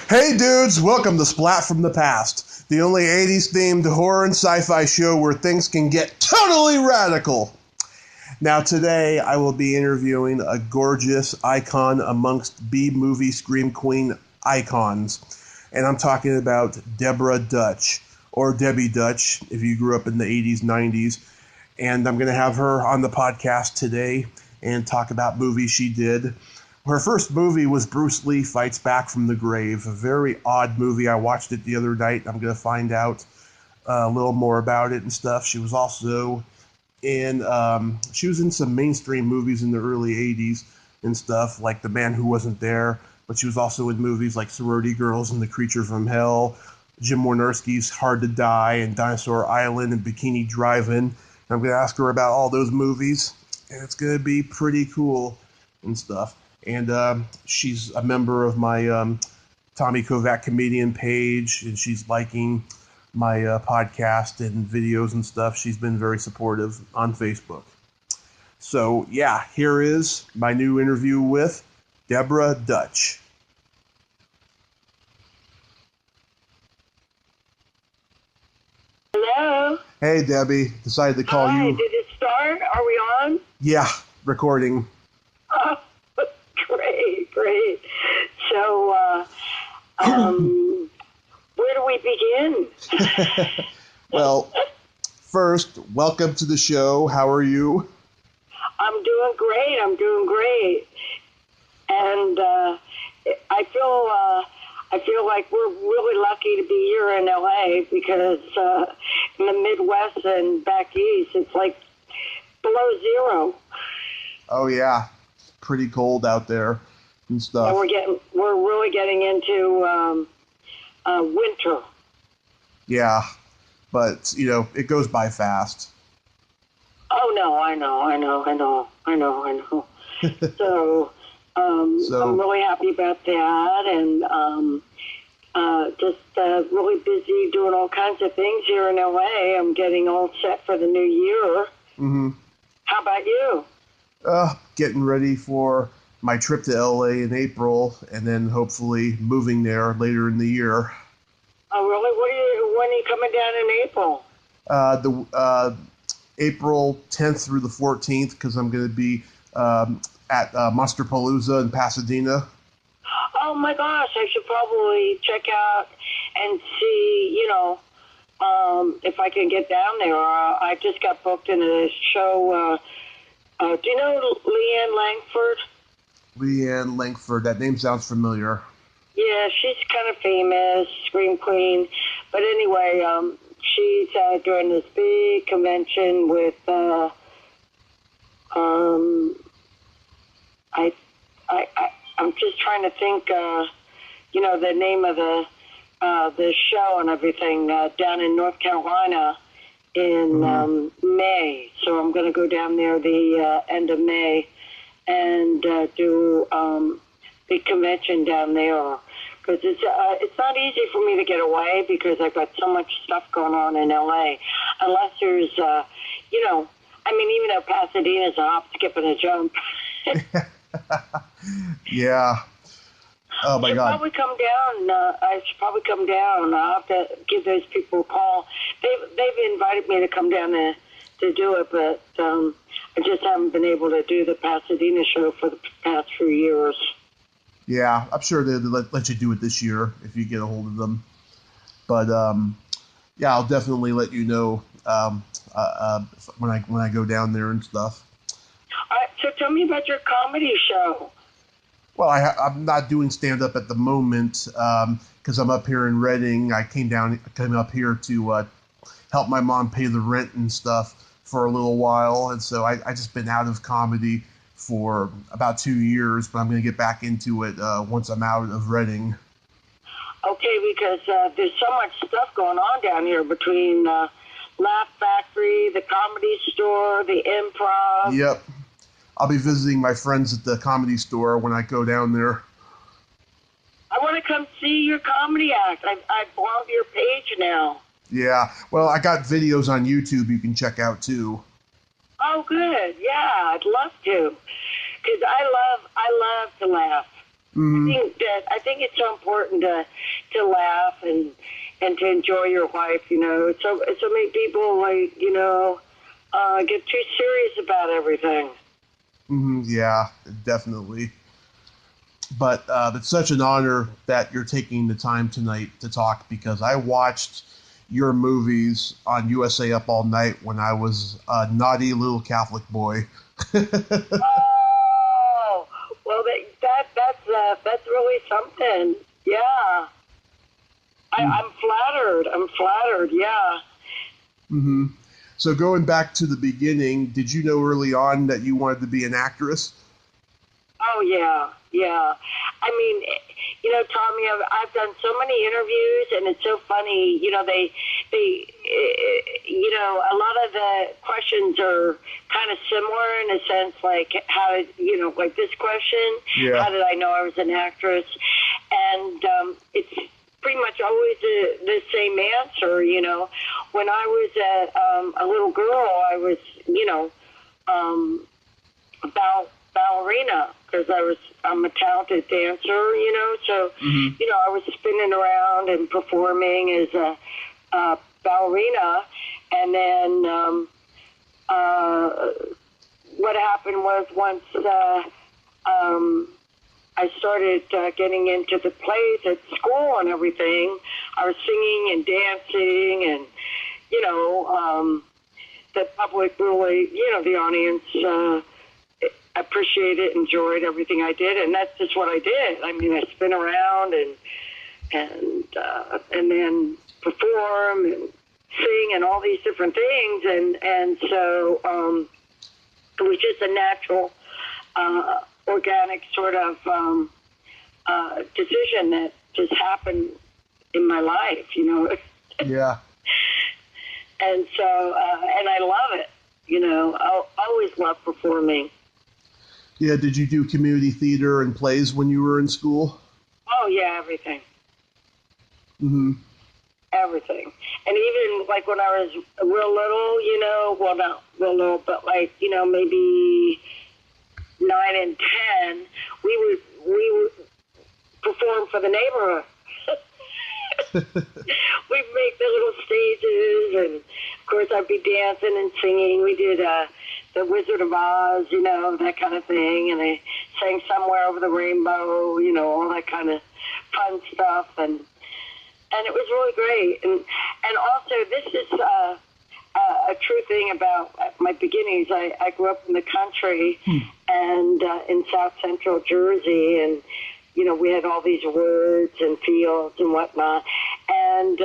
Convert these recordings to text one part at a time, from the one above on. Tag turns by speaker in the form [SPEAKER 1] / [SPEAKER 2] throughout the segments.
[SPEAKER 1] Hey dudes, welcome to Splat from the Past, the only 80s themed horror and sci-fi show where things can get totally radical. Now today I will be interviewing a gorgeous icon amongst B-movie scream queen icons. And I'm talking about Deborah Dutch, or Debbie Dutch if you grew up in the 80s, 90s. And I'm going to have her on the podcast today and talk about movies she did. Her first movie was Bruce Lee Fights Back from the Grave, a very odd movie. I watched it the other night. I'm going to find out a little more about it and stuff. She was also in some mainstream movies in the early 80s and stuff, like The Man Who Wasn't There, but she was also in movies like Sorority Girls and The Creature from Hell, Jim Wynorski's Hard to Die, and Dinosaur Island and Bikini Drive-In. And I'm going to ask her about all those movies, and it's going to be pretty cool and stuff. And she's a member of my Tommy Kovac comedian page, and she's liking my podcast and videos and stuff. She's been very supportive on Facebook. So, yeah, here is my new interview with Deborah Dutch.
[SPEAKER 2] Hello.
[SPEAKER 1] Hey, Debbie. Decided to call you.
[SPEAKER 2] Did it start? Are we on?
[SPEAKER 1] Yeah, recording.
[SPEAKER 2] Oh, great. So, where do we begin?
[SPEAKER 1] Well, first, welcome to the show. How are you?
[SPEAKER 2] I'm doing great. And I feel like we're really lucky to be here in LA because in the Midwest and back east, it's like below zero.
[SPEAKER 1] Oh yeah, it's pretty cold out there and stuff.
[SPEAKER 2] And we're really getting into winter.
[SPEAKER 1] Yeah, but it goes by fast.
[SPEAKER 2] Oh no, I know. So, I'm really happy about that, and just really busy doing all kinds of things here in LA. I'm getting all set for the new year.
[SPEAKER 1] Mm-hmm.
[SPEAKER 2] How about you?
[SPEAKER 1] Getting ready for my trip to LA in April, and then hopefully moving there later in the year.
[SPEAKER 2] Oh, really? When are you coming down in April?
[SPEAKER 1] April 10th through the 14th, because I'm going to be at Monsterpalooza in Pasadena.
[SPEAKER 2] Oh my gosh, I should probably check out and see, if I can get down there. I just got booked in a show. Do you know Leanne Langford?
[SPEAKER 1] Leanne Langford, that name sounds familiar.
[SPEAKER 2] Yeah, she's kind of famous, scream queen. But anyway, she's doing this big convention with, I'm just trying to think, the name of the show and everything down in North Carolina in May. So I'm going to go down there the end of May and do the convention down there. Because it's not easy for me to get away because I've got so much stuff going on in LA. Unless there's, even though Pasadena's a hop, skip, and a jump.
[SPEAKER 1] Yeah. Oh my God.
[SPEAKER 2] I should probably come down. I'll have to give those people a call. They've invited me to come down to do it, but I just haven't been able to do the Pasadena show for the past few years.
[SPEAKER 1] Yeah, I'm sure they'll let you do it this year if you get a hold of them. But yeah, I'll definitely let you know when I go down there and stuff.
[SPEAKER 2] All right, so tell me about your comedy show.
[SPEAKER 1] Well, I'm not doing stand-up at the moment because I'm up here in Redding. I came up here to help my mom pay the rent and stuff for a little while, and so I just been out of comedy for about 2 years, but I'm going to get back into it once I'm out of Redding.
[SPEAKER 2] Okay, because there's so much stuff going on down here between Laugh Factory, the Comedy Store, the Improv.
[SPEAKER 1] Yep. I'll be visiting my friends at the Comedy Store when I go down there.
[SPEAKER 2] I want to come see your comedy act. I belong to your page now.
[SPEAKER 1] Yeah. Well, I got videos on YouTube you can check out, too.
[SPEAKER 2] Oh, good. Yeah, I'd love to. Because I love to laugh. I think it's so important to laugh and to enjoy your life. So many people get too serious about everything.
[SPEAKER 1] Yeah, definitely. But it's such an honor that you're taking the time tonight to talk, because I watched your movies on USA Up All Night when I was a naughty little Catholic boy.
[SPEAKER 2] Oh, well, that's really something. Yeah, I'm flattered. Yeah.
[SPEAKER 1] Mm-hmm. So going back to the beginning, did you know early on that you wanted to be an actress?
[SPEAKER 2] Oh yeah. I mean, Tommy, I've done so many interviews, and it's so funny. A lot of the questions are kind of similar in a sense, like how did like this question, how did I know I was an actress? And it's pretty much always the same answer. When I was a little girl, I was ballerina, because I'm a talented dancer, so I was spinning around and performing as a ballerina. And then what happened was, once I started getting into the plays at school and everything, I was singing and dancing, and the public really, the audience appreciated, enjoyed everything I did, and that's just what I did. I mean, I spin around and then perform and sing and all these different things, and so it was just a natural, organic sort of decision that just happened in my life,
[SPEAKER 1] Yeah.
[SPEAKER 2] And so, and I love it. I always love performing.
[SPEAKER 1] Yeah, did you do community theater and plays when you were in school?
[SPEAKER 2] Oh, yeah, everything.
[SPEAKER 1] Mm-hmm.
[SPEAKER 2] Everything. And even, like, when I was real little, well, not real little, but, like, maybe 9 and 10, we would perform for the neighborhood. We'd make the little stages, and, of course, I'd be dancing and singing. We did the Wizard of Oz, that kind of thing, and I sang Somewhere Over the Rainbow, all that kind of fun stuff, and it was really great. And also, this is a true thing about my beginnings. I grew up in the country and in South Central Jersey, and we had all these woods and fields and whatnot, and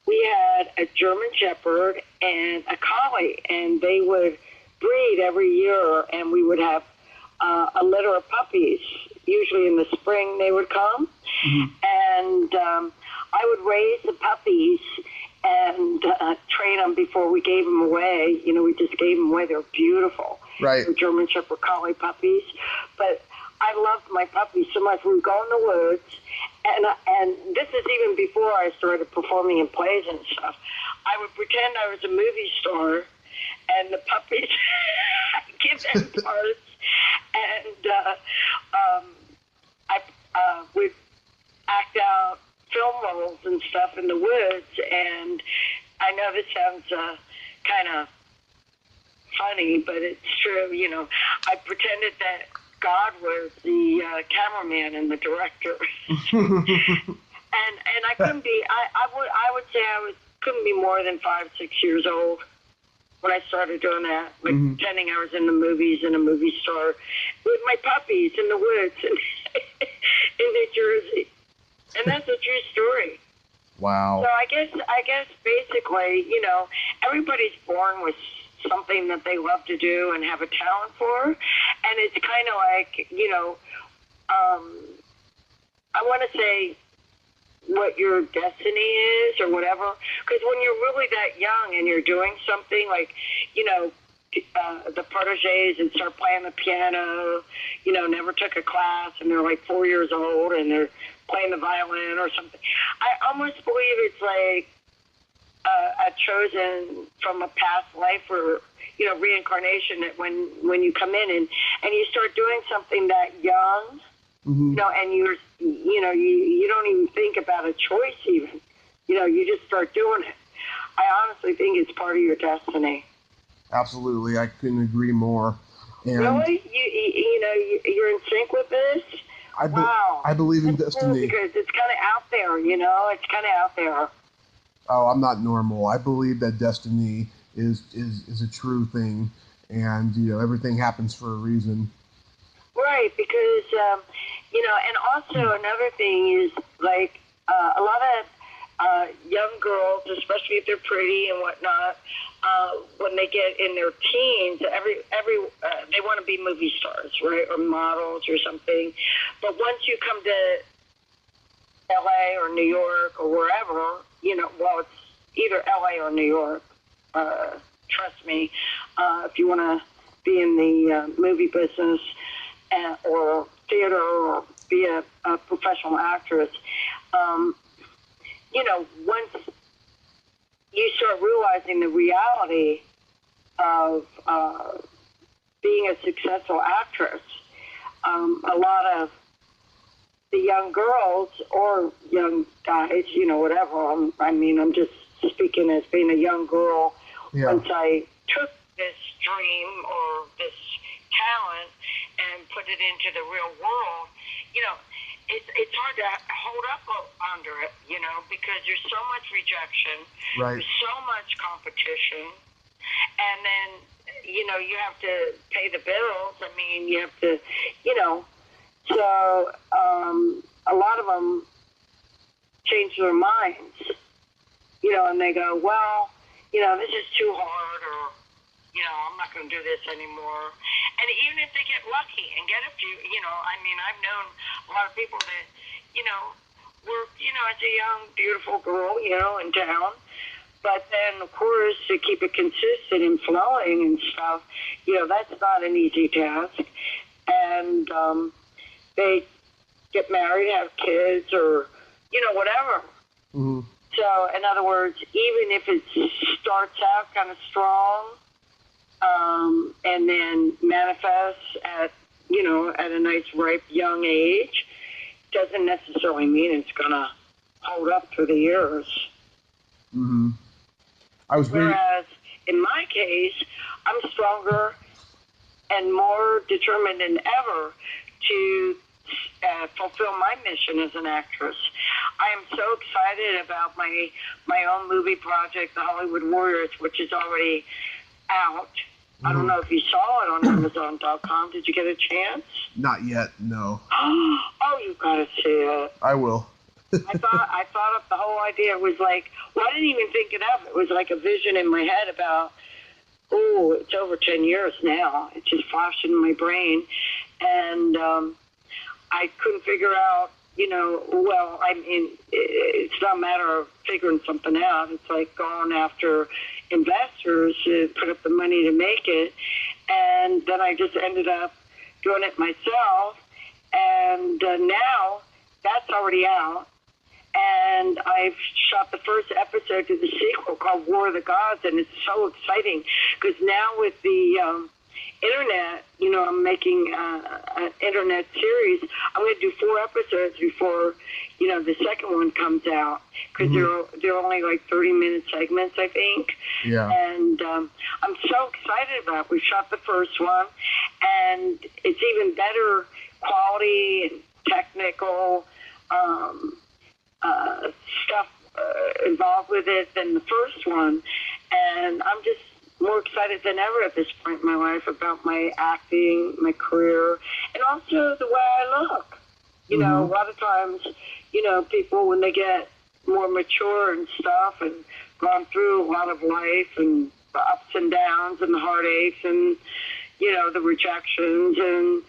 [SPEAKER 2] we had a German Shepherd and a Collie, and they would breed every year, and we would have a litter of puppies. Usually in the spring they would come, and I would raise the puppies and train them before we gave them away. We just gave them away. They were beautiful.
[SPEAKER 1] Right.
[SPEAKER 2] They were German Shepherd Collie puppies, but I loved my puppies so much. We would go in the woods, and this is even before I started performing in plays and stuff. I would pretend I was a movie star, and the puppies, I'd give them parts, and I would act out film roles and stuff in the woods. And I know this sounds kind of funny, but it's true. I pretended that God was the cameraman and the director, and I couldn't be. I would say couldn't be more than 5, 6 years old when I started doing that, like pretending I was in the movies in a movie star with my puppies in the woods in New Jersey, and that's a true story.
[SPEAKER 1] Wow.
[SPEAKER 2] So I guess basically, everybody's born with something that they love to do and have a talent for, and it's kind of like, I want to say what your destiny is or whatever, because when you're really that young and you're doing something like, the proteges and start playing the piano, never took a class, and they're like 4 years old and they're playing the violin or something. I almost believe it's like a chosen from a past life or, reincarnation, that when you come in and you start doing something that young, You know, and you don't even think about a choice even. You know, you just start doing it. I honestly think it's part of your destiny.
[SPEAKER 1] Absolutely, I couldn't agree more. And
[SPEAKER 2] really? You're in sync with this? Wow.
[SPEAKER 1] I believe in
[SPEAKER 2] That's
[SPEAKER 1] destiny.
[SPEAKER 2] cool because it's kind of out there, you know? It's kind of out there.
[SPEAKER 1] Oh, I'm not normal. I believe that destiny is a true thing, and, you know, everything happens for a reason.
[SPEAKER 2] Right, because, and also another thing is, like, a lot of young girls, especially if they're pretty and whatnot, when they get in their teens, they want to be movie stars, right, or models or something. But once you come to L.A. or New York or wherever, it's either L.A. or New York. Trust me, if you want to be in the movie business or theater or be a professional actress, once you start realizing the reality of being a successful actress, a lot of the young girls or young guys, whatever. I'm just speaking as being a young girl.
[SPEAKER 1] Yeah.
[SPEAKER 2] Once I took this dream or this talent and put it into the real world, it's hard to hold up under it, because there's so much rejection,
[SPEAKER 1] Right.
[SPEAKER 2] there's so much competition, and then, you have to pay the bills. I mean, you have to, so a lot of them change their minds, and they go, well, this is too hard, or, I'm not going to do this anymore. And even if they get lucky and get a few, I've known a lot of people that, were, as a young, beautiful girl, in town. But then, of course, to keep it consistent and flowing and stuff, that's not an easy task. And they get married, have kids, or, whatever.
[SPEAKER 1] Mm-hmm.
[SPEAKER 2] So, in other words, even if it starts out kind of strong, and then manifests at a nice, ripe, young age, doesn't necessarily mean it's going to hold up through the years.
[SPEAKER 1] Mm-hmm.
[SPEAKER 2] Whereas, in my case, I'm stronger and more determined than ever to fulfill my mission as an actress. I am so excited about my own movie project, The Hollywood Warriors, which is already out. I don't know if you saw it on Amazon.com. Did you get a chance?
[SPEAKER 1] Not yet, no.
[SPEAKER 2] Oh, you've got to see it.
[SPEAKER 1] I will.
[SPEAKER 2] I thought up the whole idea. It was like, well, I didn't even think it up. It was like a vision in my head about, it's over 10 years now. It just flashed in my brain. And I couldn't figure out, it's not a matter of figuring something out. It's like going after investors to put up the money to make it. And then I just ended up doing it myself. And now that's already out. And I've shot the first episode to the sequel called War of the Gods, and it's so exciting because now with the internet, I'm making an internet series. I'm going to do 4 episodes before, the second one comes out because they're only like 30-minute segments, I think.
[SPEAKER 1] Yeah.
[SPEAKER 2] And I'm so excited about it. We shot the first one, and it's even better quality and technical stuff involved with it than the first one. And I'm just more excited than ever at this point in my life about my acting, my career, and also the way I look. A lot of times, people, when they get more mature and stuff and gone through a lot of life and the ups and downs and the heartaches and, the rejections and,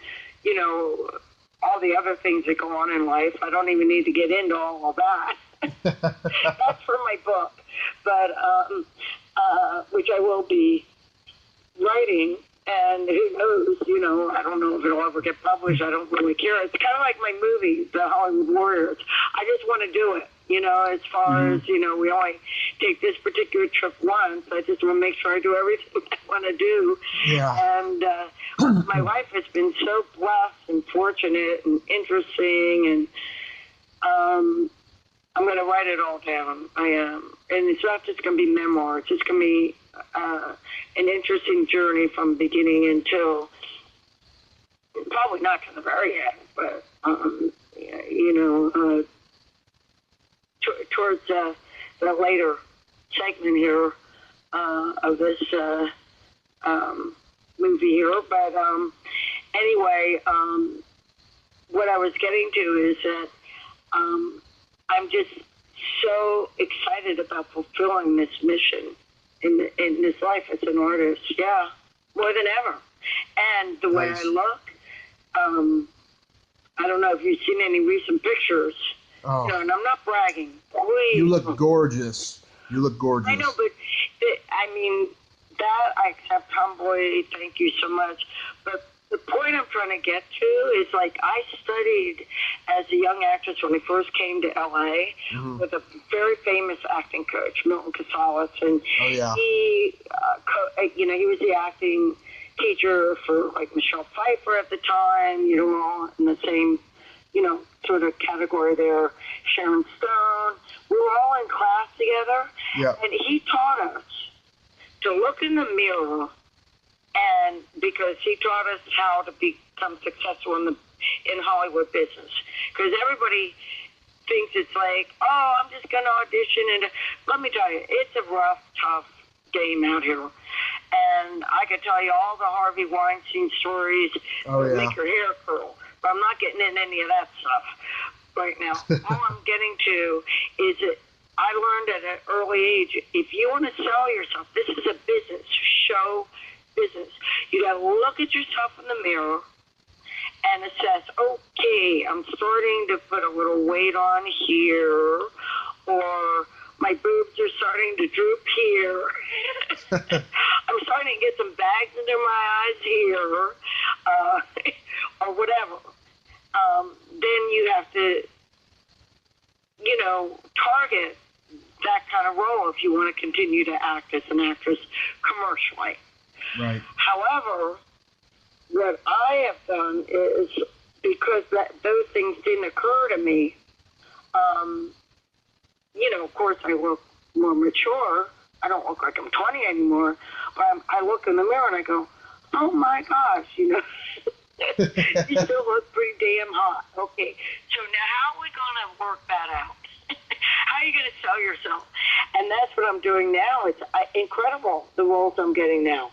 [SPEAKER 2] all the other things that go on in life. I don't even need to get into all of that. That's for my book. But, which I will be writing And who knows, I don't know if it'll ever get published. I don't really care. It's kind of like my movie, The Hollywood Warriors. I just want to do it, as far as, we only take this particular trip once. I just want to make sure I do everything I want to do.
[SPEAKER 1] Yeah.
[SPEAKER 2] And my life has been so blessed and fortunate and interesting, and I'm going to write it all down. I am. And it's not just going to be memoir. It's just going to be an interesting journey from beginning until probably not to the very end, but towards the later segment here of this movie here. But anyway, what I was getting to is that I'm just so excited about fulfilling this mission in this life as an artist. Yeah, more than ever. And the way I look, I don't know if you've seen any recent pictures.
[SPEAKER 1] Oh.
[SPEAKER 2] And I'm not bragging. Please.
[SPEAKER 1] You look gorgeous. You look gorgeous.
[SPEAKER 2] I know, but that I accept humbly. Thank you so much. But the point I'm trying to get to is, like, I studied as a young actress when I first came to L.A. with a very famous acting coach, Milton Casales, and he was the acting teacher for, like, Michelle Pfeiffer at the time, all in the same, sort of category there, Sharon Stone. We were all in class together, and he taught us to look in the mirror. And because he taught us how to become successful in Hollywood business, because everybody thinks it's like, oh, I'm just going to audition, and let me tell you, it's a rough, tough game out here. And I could tell you all the Harvey Weinstein stories that make your hair curl, but I'm not getting in any of that stuff right now. All I'm getting to is that I learned at an early age, if you want to sell yourself, this is a business, show business. You got to look at yourself in the mirror and assess, okay, I'm starting to put a little weight on here, or my boobs are starting to droop here. I'm starting to get some bags under my eyes here, or whatever. Then you have to, target that kind of role if you want to continue to act as an actress commercially.
[SPEAKER 1] Right.
[SPEAKER 2] However, what I have done is, because those things didn't occur to me, of course I look more mature. I don't look like I'm 20 anymore, but I look in the mirror and I go, oh my gosh, you still look pretty damn hot. Okay, so now how are we going to work that out? How are you going to sell yourself? And that's what I'm doing now. It's incredible, the roles I'm getting now.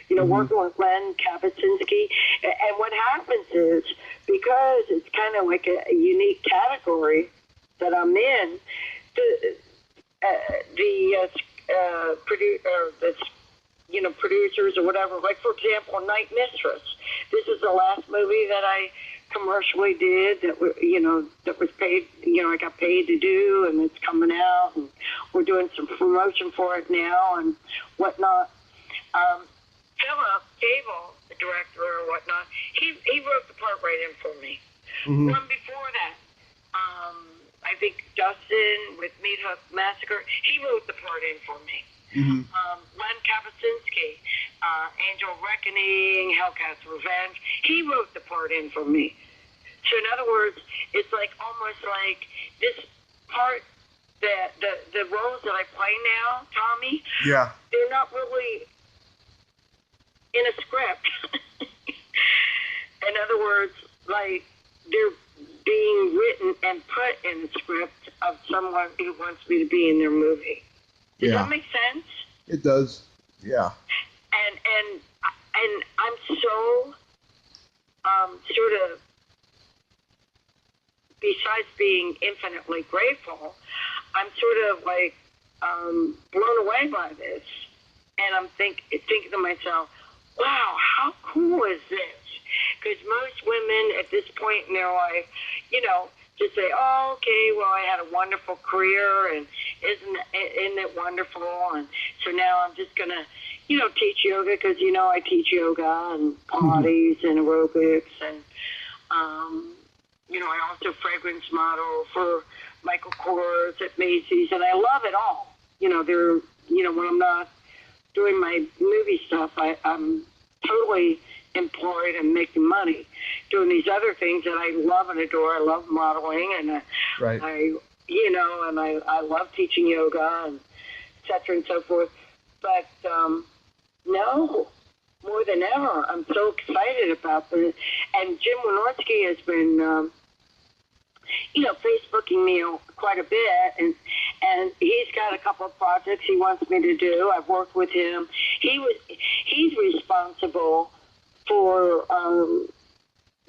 [SPEAKER 2] Working with Len Kabaczynski. And what happens is, because it's kind of like a unique category that I'm in, producers or whatever, like, for example, Night Mistress. This is the last movie that I commercially did that was paid, I got paid to do, and it's coming out, and we're doing some promotion for it now and whatnot. Philip Gable, the director or whatnot, he wrote the part right in for me. One before that, I think Dustin with Meat Hook Massacre, he wrote the part in for me. Len Kabaczynski, Angel Reckoning, Hellcat's Revenge, he wrote the part in for me. So in other words, it's like almost like this part, the roles that I play now, Tommy, they're not really in a script. In other words, like, they're being written and put in the script of someone who wants me to be in their movie. Does that make sense?
[SPEAKER 1] It does. Yeah.
[SPEAKER 2] And I'm so sort of, besides being infinitely grateful, I'm sort of like blown away by this, and I'm thinking to myself, wow, how cool is this? Because most women at this point in their life, just say, oh, okay, well, I had a wonderful career, and Isn't it wonderful? And so now I'm just gonna, teach yoga because I teach yoga and Pilates and aerobics and I also fragrance model for Michael Kors at Macy's, and I love it all. When I'm not doing my movie stuff, I'm totally employed and making money doing these other things that I love and adore. I love modeling, and
[SPEAKER 1] right.
[SPEAKER 2] I love teaching yoga and et cetera and so forth. But no, more than ever, I'm so excited about this. And Jim Wynorski has been, Facebooking me quite a bit, and he's got a couple of projects he wants me to do. I've worked with him. He's responsible for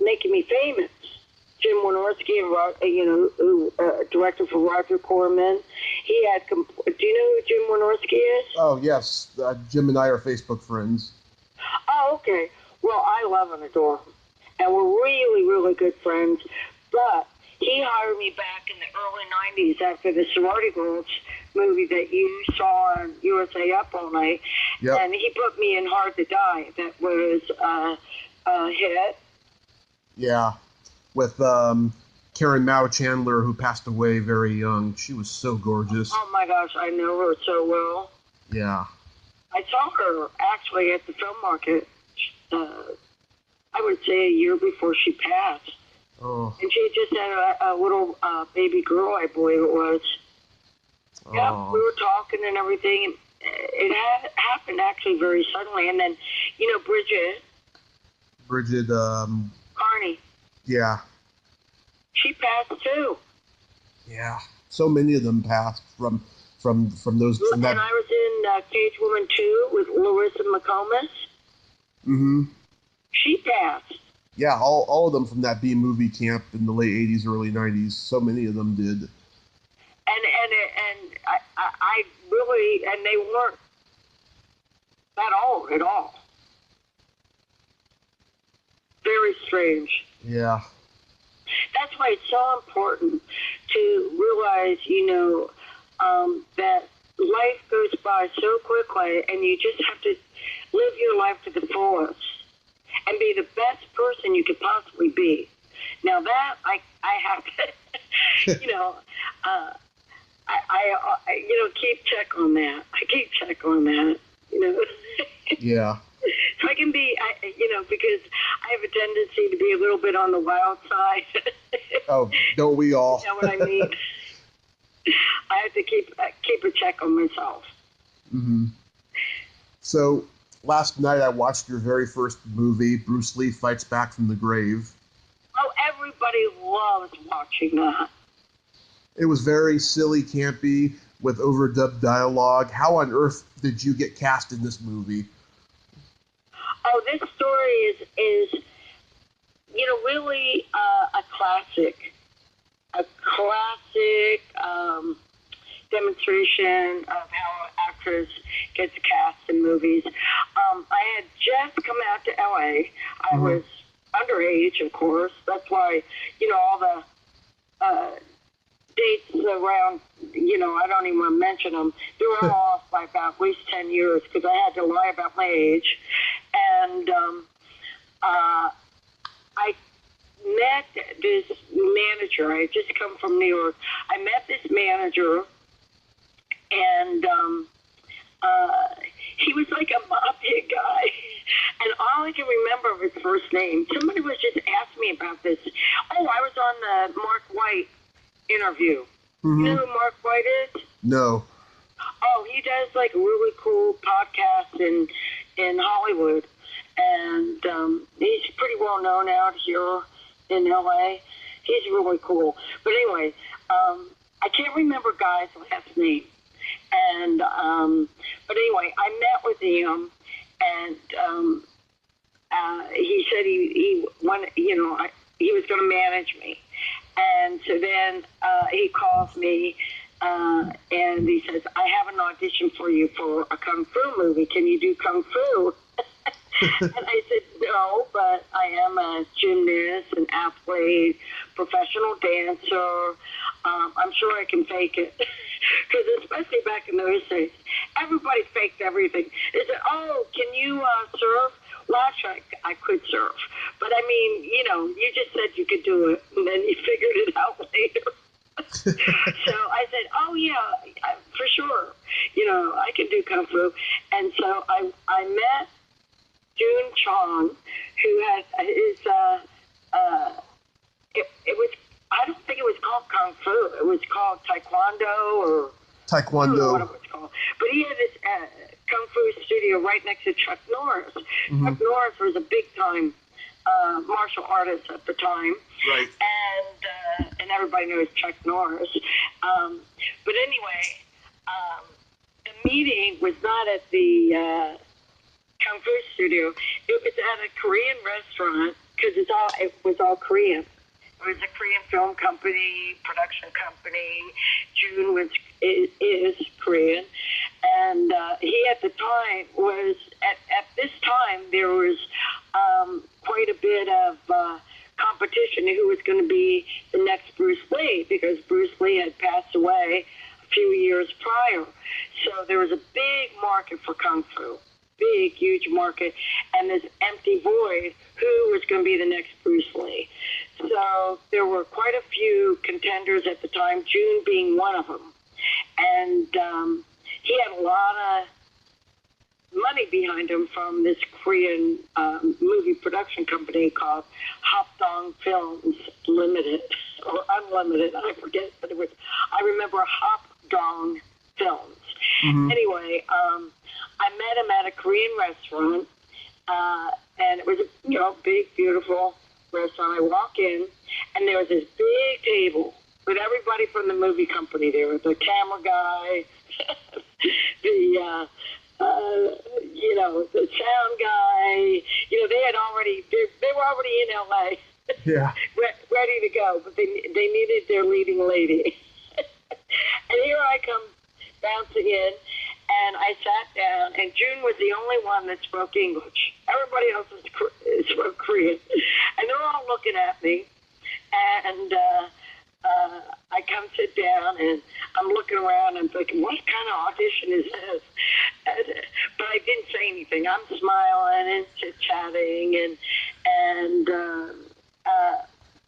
[SPEAKER 2] making me famous. Jim Wynorski, director for Roger Corman. He had. Do you know who Jim Wynorski is?
[SPEAKER 1] Oh yes, Jim and I are Facebook friends.
[SPEAKER 2] Oh, okay. Well, I love and adore him, and we're really, really good friends. But he hired me back in the early '90s after the Sorority Girls movie that you saw on USA Up All Night,
[SPEAKER 1] yep.
[SPEAKER 2] And he put me in Hard to Die. That was a hit.
[SPEAKER 1] Yeah, with Karen Mao Chandler, who passed away very young. She was so gorgeous.
[SPEAKER 2] Oh my gosh, I know her so well.
[SPEAKER 1] Yeah.
[SPEAKER 2] I saw her actually at the film market. I would say a year before she passed.
[SPEAKER 1] Oh.
[SPEAKER 2] And she just had a little baby girl, I believe it was. Oh. Yeah, we were talking and everything. It happened actually very suddenly. And then, Bridget. Carney.
[SPEAKER 1] Yeah.
[SPEAKER 2] She passed too.
[SPEAKER 1] Yeah. So many of them passed from those. From that.
[SPEAKER 2] And I was in Cage Woman 2 with Larissa McComas.
[SPEAKER 1] Mm-hmm. She
[SPEAKER 2] passed.
[SPEAKER 1] Yeah, all of them from that B movie camp in the late 80s, early 90s. So many of them did.
[SPEAKER 2] And I really, and they weren't that old at all. Very strange.
[SPEAKER 1] Yeah.
[SPEAKER 2] That's why it's so important to realize, that life goes by so quickly, and you just have to live your life to the fullest and be the best person you could possibly be. Now that I have to, I keep check on that. I keep check on that,
[SPEAKER 1] Yeah.
[SPEAKER 2] So I can be, because I have a tendency to be a little bit on the wild side.
[SPEAKER 1] Oh, don't we all?
[SPEAKER 2] You know what I mean? I have to keep a check on myself.
[SPEAKER 1] Mm-hmm. So last night I watched your very first movie, Bruce Lee Fights Back from the Grave.
[SPEAKER 2] Oh, everybody loves watching that.
[SPEAKER 1] It was very silly, campy, with overdubbed dialogue. How on earth did you get cast in this movie?
[SPEAKER 2] Oh, this story is really a classic. A classic demonstration of how an actress gets cast in movies. I had just come out to LA. I was underage, of course. That's why, all the dates around, I don't even want to mention them. They were all off by about at least 10 years because I had to lie about my age. And I met this manager. I had just come from New York. I met this manager, and he was like a mafia guy. And all I can remember of his first name, somebody was just asking me about this. Oh, I was on the Mark White interview.
[SPEAKER 1] Mm-hmm.
[SPEAKER 2] You know who Mark White is?
[SPEAKER 1] No.
[SPEAKER 2] Oh, he does like a really cool podcast in Hollywood. And he's pretty well known out here in LA. He's really cool. But anyway, I can't remember Guy's last name. And but anyway, I met with him, and he said he wanted, he was going to manage me. And so then he calls me, and he says, I have an audition for you for a Kung Fu movie. Can you do Kung Fu? And I said, no, but I am a gymnast, an athlete, professional dancer. I'm sure I can fake it. because especially back in those days, everybody faked everything. They said, "Oh, can you surf?" Well, actually, I could surf, but I mean, you just said you could do it, and then you figured it out later. So I said, "Oh yeah, for sure. I can do kung fu." And so I met June Chong, who had his it was, I don't think it was called kung fu. It was called taekwondo or
[SPEAKER 1] Taekwondo.
[SPEAKER 2] I don't know what it was called. But he had this kung fu studio right next to Chuck Norris.
[SPEAKER 1] Mm-hmm.
[SPEAKER 2] Chuck Norris was a big time martial artist at the time.
[SPEAKER 1] Right.
[SPEAKER 2] And everybody knows Chuck Norris. But anyway, the meeting was not at the kung fu studio. It was at a Korean restaurant because it was all Korean. It was a Korean film company, production company. June is Korean, and he at the time was at this time there was quite a bit of competition who was going to be the next Bruce Lee, because Bruce Lee had passed away a few years prior. So there was a big market for kung fu. Big, huge market, and this empty void, who was going to be the next Bruce Lee. So there were quite a few contenders at the time, June being one of them. And he had a lot of money behind him from this Korean movie production company called Hapdong Films Limited, or Unlimited, I forget, but I remember Hapdong Films. Mm-hmm. Anyway, I met him at a Korean restaurant, and it was a big, beautiful restaurant. I walk in, and there was this big table with everybody from the movie company there, the camera guy, the sound guy. They were already in LA,
[SPEAKER 1] yeah,
[SPEAKER 2] ready to go, but they needed their leading lady. And here I come bouncing in. And I sat down, and June was the only one that spoke English. Everybody else spoke Korean. And they're all looking at me. And I come sit down, and I'm looking around and thinking, what kind of audition is this? But I didn't say anything. I'm smiling and chit-chatting. And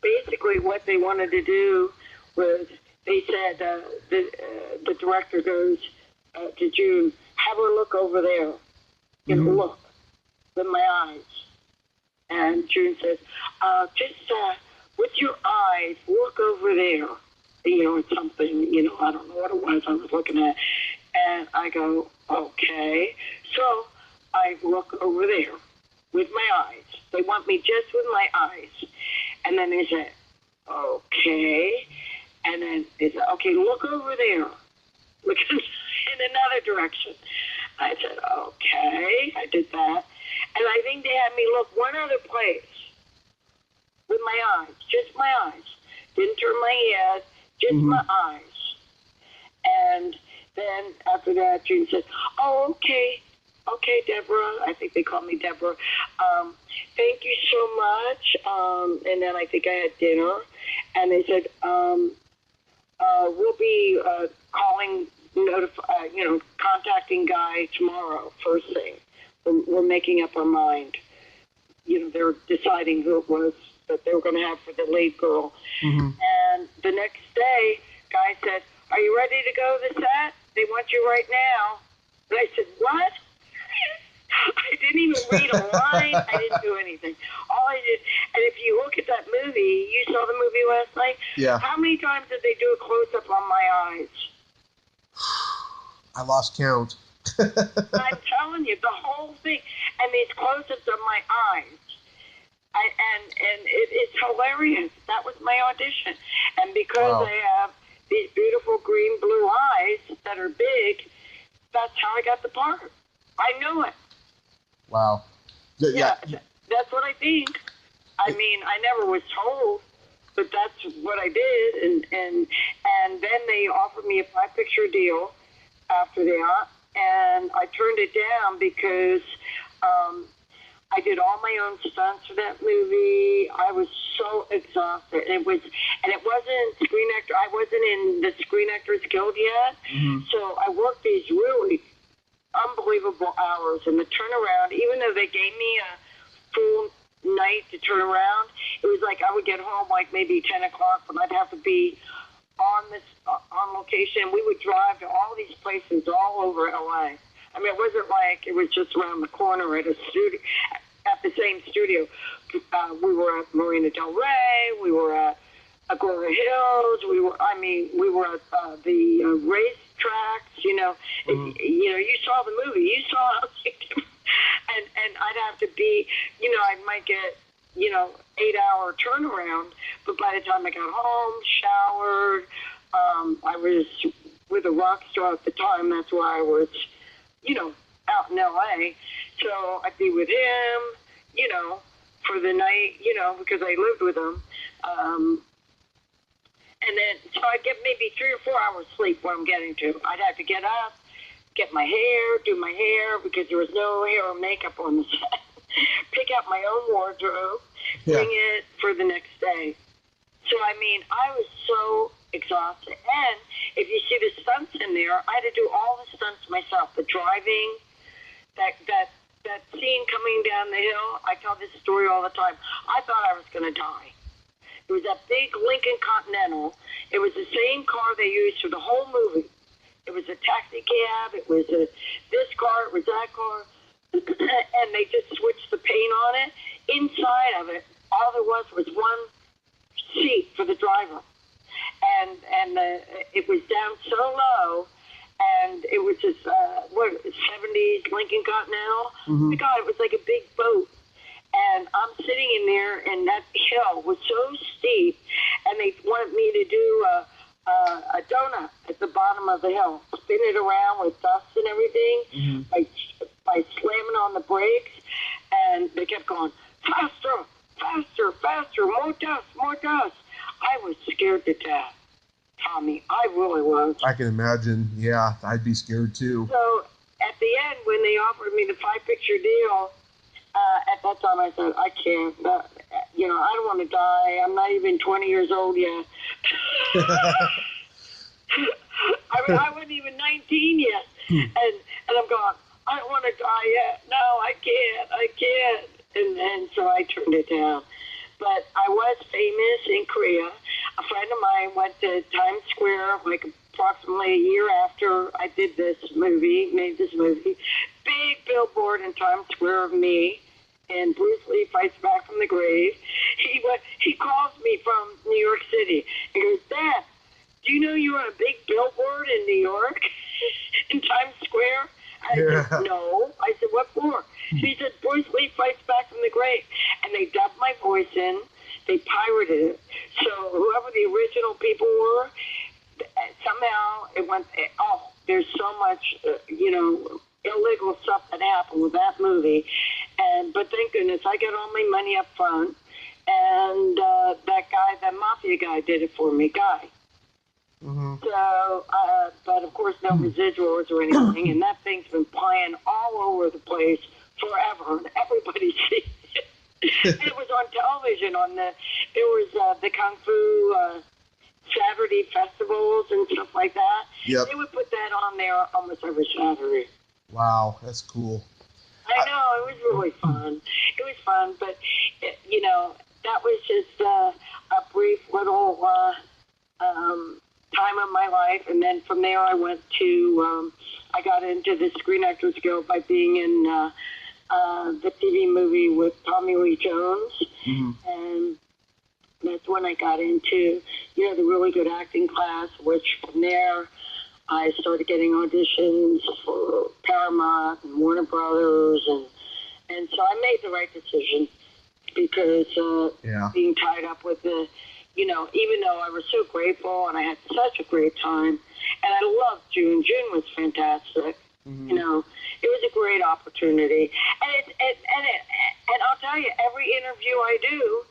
[SPEAKER 2] basically what they wanted to do was, they said, the director goes, to June, have her look over there. Look with my eyes. And June says, just with your eyes, look over there. It's something, I don't know what it was I was looking at. And I go, okay. So I look over there with my eyes. They want me just with my eyes. And then they said, okay. And then they said, okay, look over there. Look in another direction. I said, okay. I did that. And I think they had me look one other place with my eyes, just my eyes. Didn't turn my head, just my eyes. And then after that, June said, oh, okay. Okay, Deborah. I think they called me Deborah. Thank you so much. And then I think I had dinner. And they said, we'll be calling, contacting Guy tomorrow, first thing. We're making up our mind. They're deciding who it was that they were going to have for the lead girl. Mm-hmm. And the next day, Guy said, are you ready to go to the set? They want you right now. And I said, what? I didn't even read a line. I didn't do anything. All I did, and if you look at that movie, you saw the movie last night?
[SPEAKER 1] Yeah.
[SPEAKER 2] How many times did they do a close-up on my eyes?
[SPEAKER 1] I lost count.
[SPEAKER 2] I'm telling you, the whole thing. And these close-ups of my eyes. And it's hilarious. That was my audition. And because I have these beautiful green-blue eyes that are big, that's how I got the part. I knew it.
[SPEAKER 1] Wow.
[SPEAKER 2] Yeah, that's what I think. I mean, I never was told, but that's what I did. And then they offered me a 5-picture deal after that, and I turned it down because I did all my own stunts for that movie. I was so exhausted. It wasn't Screen Actor. I wasn't in the Screen Actors Guild yet. Mm-hmm. So I worked these really unbelievable hours, and the turnaround, even though they gave me a full night to turn around, it was like I would get home like maybe 10 o'clock, but I'd have to be on location. We would drive to all these places all over LA. I mean, it wasn't like it was just around the corner at a studio, at the same studio. We were at Marina Del Rey. We were at Agoura Hills. We were at the racetracks. You know, you saw the movie. You saw how and I'd have to be, I might get, 8-hour turnaround, but by the time I got home, showered, I was with a rock star at the time. That's why I was, out in LA. So I'd be with him, for the night, because I lived with him. And then, so I'd get maybe 3 or 4 hours sleep when I'm getting to. I'd have to get up, get my hair, do my hair, because there was no hair or makeup on the set. Pick out my own wardrobe, bring it for the next day. So, I mean, I was so exhausted. And if you see the stunts in there, I had to do all the stunts myself. The driving, that scene coming down the hill, I tell this story all the time. I thought I was going to die. It was that big Lincoln Continental. It was the same car they used for the whole movie. It was a taxi cab. It was this car. It was that car. And they just switched the paint on it. Inside of it, all there was one seat for the driver. And it was down so low, and it was this, 70s Lincoln Continental? Mm-hmm. My God, it was like a big boat. And I'm sitting in there, and that hill was so steep, and they wanted me to do a donut at the bottom of the hill, spin it around with dust and everything, mm-hmm. by slamming on the brakes, and they kept going, faster, faster, faster, more dust, more dust. I was scared to death, Tommy. I really was.
[SPEAKER 1] I can imagine. Yeah, I'd be scared too.
[SPEAKER 2] So at the end, when they offered me the 5-picture deal, at that time I said, I can't. I don't want to die. I'm not even 20 years old yet. I wasn't even 19 yet. And I'm going, I don't want to die yet. No, I can't. And so I turned it down. But I was famous in Korea. A friend of mine went to Times Square like approximately a year after I made this movie. Big billboard in Times Square of me, and Bruce Lee fights back from the grave. He calls me from New York City and goes, Dad, do you know you're on a big billboard in New York in Times Square? I said, no. I said, what for? He said, Bruce Lee fights back from the grave. And they dubbed my voice in. They pirated it. So whoever the original people were, somehow it went, there's so much, illegal stuff that happened with that movie. But thank goodness I got all my money up front. And that mafia guy did it for me, Guy. Mm-hmm. So, but of course no residuals or anything. And that thing's been playing all over the place forever, and everybody sees it. It was on television. There was the Kung Fu Saturday festivals and stuff like that. Yep. They would put that on there almost every Saturday.
[SPEAKER 1] Wow, that's cool.
[SPEAKER 2] I know, it was really fun. It was fun, but that was just a brief little time of my life, and then from there I went to. I got into the Screen Actors Guild by being in the TV movie with Tommy Lee Jones, mm-hmm. and that's when I got into, the really good acting class, which from there I started getting auditions for Paramount and Warner Brothers, and so I made the right decision because being tied up with the, even though I was so grateful and I had such a great time, and I loved June. June was fantastic. Mm-hmm. It was a great opportunity. And I'll tell you, every interview I do,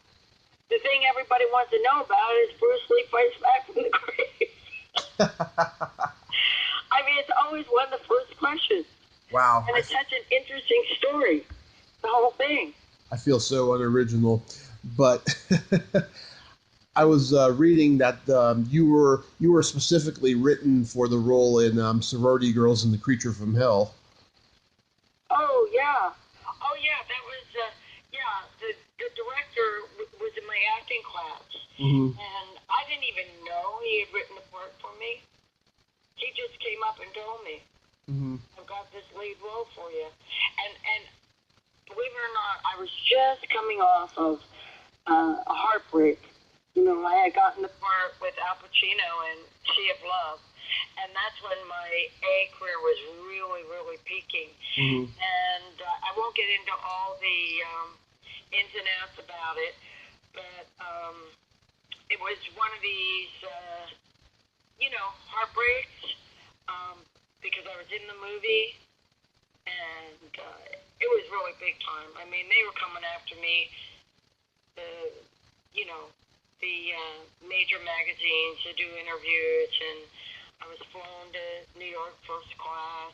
[SPEAKER 2] the thing everybody wants to know about is Bruce Lee fights back from the grave. I mean, it's always one of the first questions.
[SPEAKER 1] Wow.
[SPEAKER 2] And it's such an interesting story. the whole thing.
[SPEAKER 1] I feel so unoriginal, but I was reading that you were specifically written for the role in Sorority Girls and the Creature from Hell.
[SPEAKER 2] Oh yeah, that was the director was in my acting class, and I didn't even know he had written the part for me. He just came up and told me, "I've got this lead role for you," and believe it or not, I was just coming off of a heartbreak. You know, I had gotten the part with Al Pacino in Sea of Love, and that's when my A career was really, really peaking. And I won't get into all the ins and outs about it, but it was one of these, heartbreaks because I was in the movie, and it was really big time. I mean, they were coming after me, the major magazines to do interviews, and I was flown to New York first class,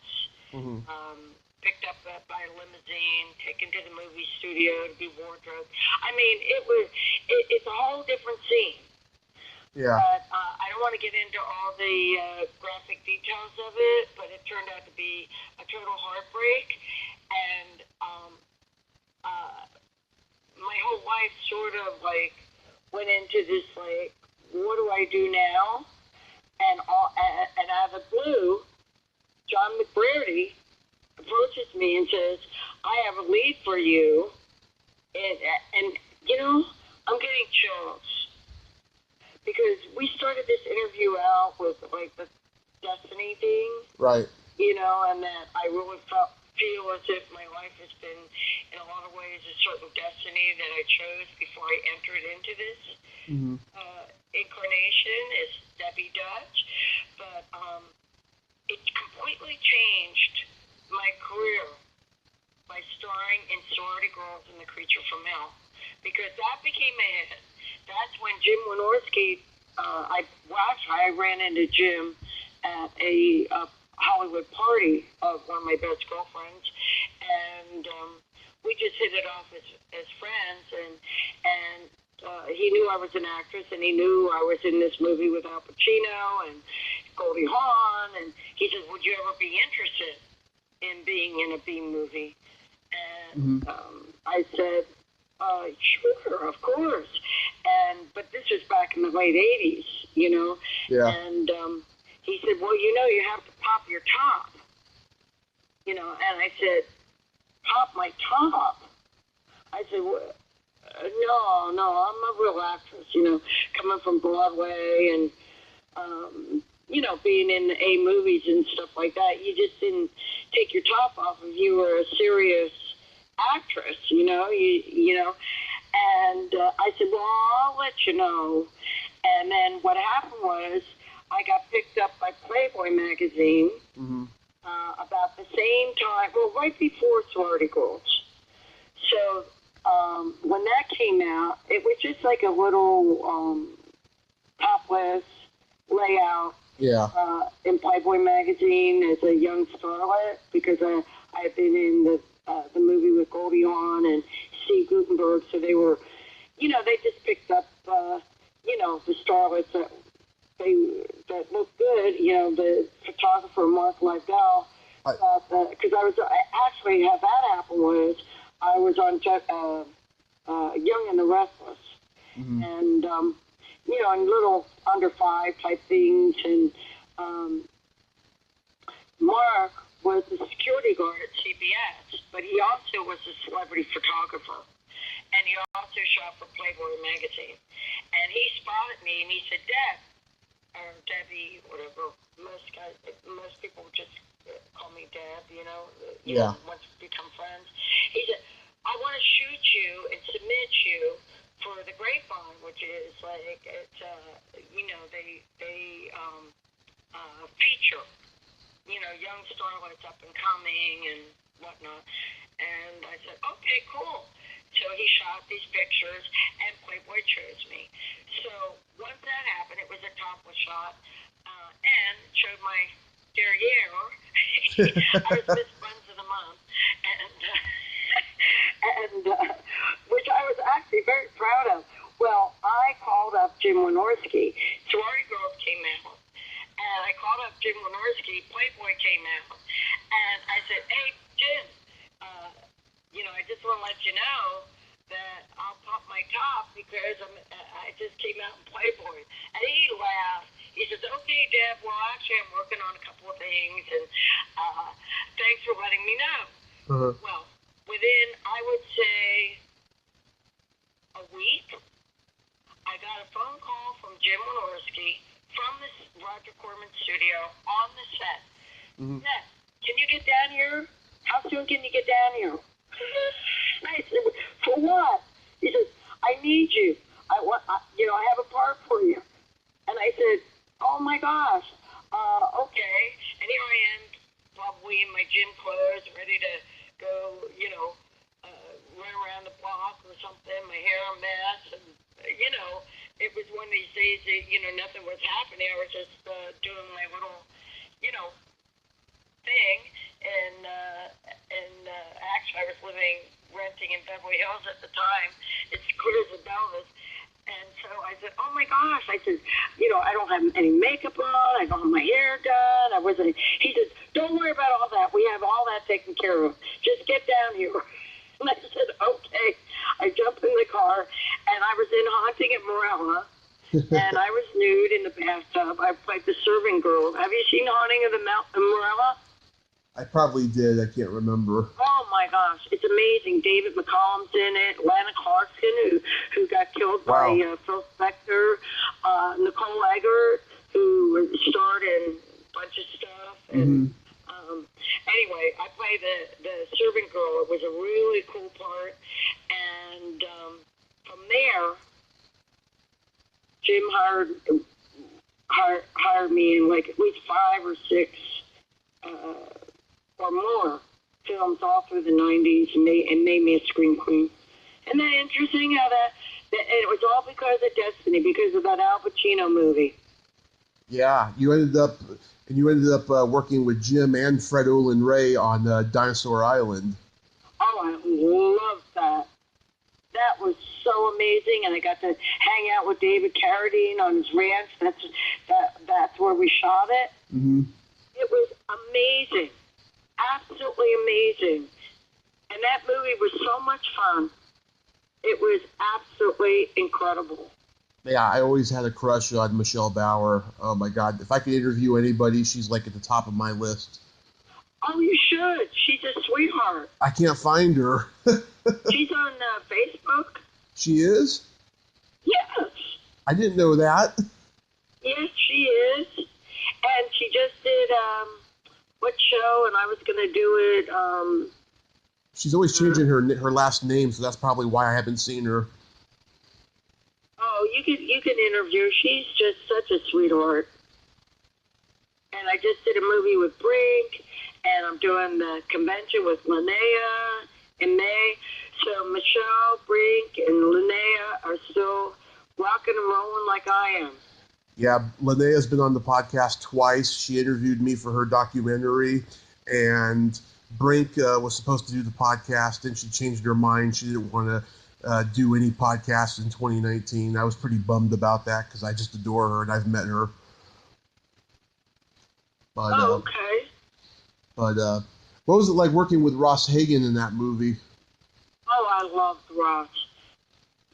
[SPEAKER 2] picked up by a limousine, taken to the movie studio to be wardrobe. I mean, it's a whole different scene.
[SPEAKER 1] Yeah.
[SPEAKER 2] But I don't want to get into all the graphic details of it, but it turned out to be a total heartbreak, and my whole life sort of like went into this like, what do I do now? And out of the blue, John McBrady approaches me and says, "I have a lead for you," and I'm getting chills because we started this interview out with like the destiny thing,
[SPEAKER 1] right?
[SPEAKER 2] And that I really feel as if my life has been, in a lot of ways, a certain destiny that I chose before I entered into this incarnation is Debbie Dutch. But it completely changed my career by starring in Sorority Girls and the Creature from Hell, because that became a hit. That's when Jim Wynorski, I ran into Jim at a Hollywood party of one of my best girlfriends, and we just hit it off as friends, and he knew I was an actress, and he knew I was in this movie with Al Pacino and Goldie Hawn, and he said, "Would you ever be interested in being in a B movie?" And I said, "Sure, of course." But this was back in the late '80s,
[SPEAKER 1] Yeah.
[SPEAKER 2] And he said, "Well, you have to pop your top." And I said, "Pop my top?" I said, "Well, no, I'm a real actress, coming from Broadway and, being in A movies and stuff like that. You just didn't take your top off if you were a serious actress, And I said, "Well, I'll let you know." And then what happened was I got picked up by Playboy magazine about the same time, well, right before Sorority Girls. So when that came out, it was just like a little topless layout in Playboy magazine as a young starlet, because I had been in the movie with Goldie Hawn and Steve Guttenberg, so they were, they just picked up, the starlets that looked good. The photographer Mark Lydell thought that, because actually how that happened was I was on Young and the Restless, and and little under 5 type things, and Mark was the security guard at CBS, but he also was a celebrity photographer, and he also shot for Playboy magazine. And he spotted me, and he said, "Deb," or Debbie, whatever. Most people just call me Deb, once we become friends. He said, "I want to shoot you and submit you for the Grapevine," which is like, it's, they feature, young starlets up and coming and whatnot. And I said, "Okay, cool." So he shot these pictures, and Playboy chose me. So once that happened, it was a topless shot, and showed my derriere. I was Miss Buns of the Month, and called up Jim Wynorski. Sorority Girls came out. And I called up Jim Wynorski. Playboy came out. And I said, hey, Jim, I just want to let you know that I'll pop my top because I just came out in Playboy. And he laughed. He says, okay, Deb, well, actually, I'm working on a couple of things, and thanks for letting me know.
[SPEAKER 1] Uh-huh.
[SPEAKER 2] Well, within, I would say, a week, I got a phone call from Jim Wynorski from the Roger Corman studio on the set.
[SPEAKER 1] Mm-hmm.
[SPEAKER 2] Ned, can you get down here? How soon can you get down here? I said, for what? He says, I need you. I have a part for you. And I said, oh my gosh, okay. And here I am, probably in my gym clothes, ready to go, run around the block or something. My hair a mess, and it was one of these days that nothing was happening. I was just doing my little, thing, and actually I was renting in Beverly Hills at the time. It's clear as a bell. And so I said, oh my gosh, I said, I don't have any makeup on, I don't have my hair done, he said, don't worry about all that, we have all that taken care of, just get down here. And I said, okay. I jumped in the car, and I was in Haunting at Morella, and I was nude in the bathtub. I played the serving girl. Have you seen Haunting of the Morella?
[SPEAKER 1] I probably did. I can't remember.
[SPEAKER 2] Oh my gosh, it's amazing. David McCallum's in it. Lana Clarkson, who got killed by Phil Spector. Nicole Eggert, who starred in a bunch of stuff. And anyway, I played the serving girl. It was a really cool part. And from there, Jim hired me in like at least 5 or 6. Or more films all through the 90s and made me a screen queen. Isn't that interesting how that it was all because of Destiny, because of that Al Pacino movie.
[SPEAKER 1] Yeah, you ended up working with Jim and Fred Olin Ray on Dinosaur Island.
[SPEAKER 2] Oh, I loved that. That was so amazing, and I got to hang out with David Carradine on his ranch. That's where we shot it.
[SPEAKER 1] Mm-hmm.
[SPEAKER 2] It was amazing. Absolutely amazing. And that movie was so much fun. It was absolutely incredible.
[SPEAKER 1] Yeah, I always had a crush on Michelle Bauer. Oh my God. If I could interview anybody, she's like at the top of my list.
[SPEAKER 2] Oh, you should. She's a sweetheart.
[SPEAKER 1] I can't find her.
[SPEAKER 2] She's on Facebook.
[SPEAKER 1] She is?
[SPEAKER 2] Yes.
[SPEAKER 1] I didn't know that.
[SPEAKER 2] Yes, she is. And she just did, what show? And I was going to do it,
[SPEAKER 1] She's always changing her last name, so that's probably why I haven't seen her.
[SPEAKER 2] Oh, you can interview her. She's just such a sweetheart. And I just did a movie with Brink, and I'm doing the convention with Linnea in May. So Michelle, Brink, and Linnea are still rocking and rolling like I am.
[SPEAKER 1] Yeah, Linnea's been on the podcast twice. She interviewed me for her documentary, and Brink was supposed to do the podcast, and she changed her mind. She didn't want to do any podcasts in 2019. I was pretty bummed about that because I just adore her, and I've met her. But,
[SPEAKER 2] okay.
[SPEAKER 1] But what was it like working with Ross Hagen in that movie?
[SPEAKER 2] Oh, I loved Ross.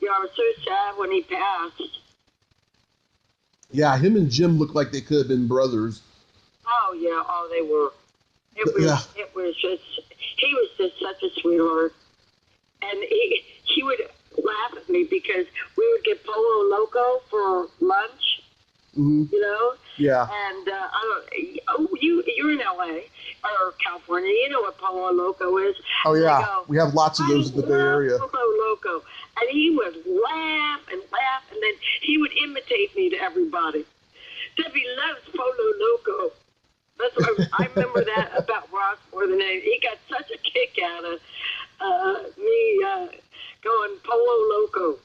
[SPEAKER 2] Yeah, I was so sad when he passed.
[SPEAKER 1] Yeah, him and Jim looked like they could have been brothers.
[SPEAKER 2] Oh, yeah. Oh, they were. It was just, he was just such a sweetheart. And he would laugh at me because we would get Polo Loco for lunch, you know?
[SPEAKER 1] Yeah.
[SPEAKER 2] And you're in L.A. or California. You know what Polo Loco is.
[SPEAKER 1] Oh, yeah. We have lots of those in the Bay Area.
[SPEAKER 2] Polo Loco. And he would laugh, and then he would imitate me to everybody. Debbie loves Polo Loco. That's what I remember that about Ross more than anything. He got such a kick out of me going Polo Loco.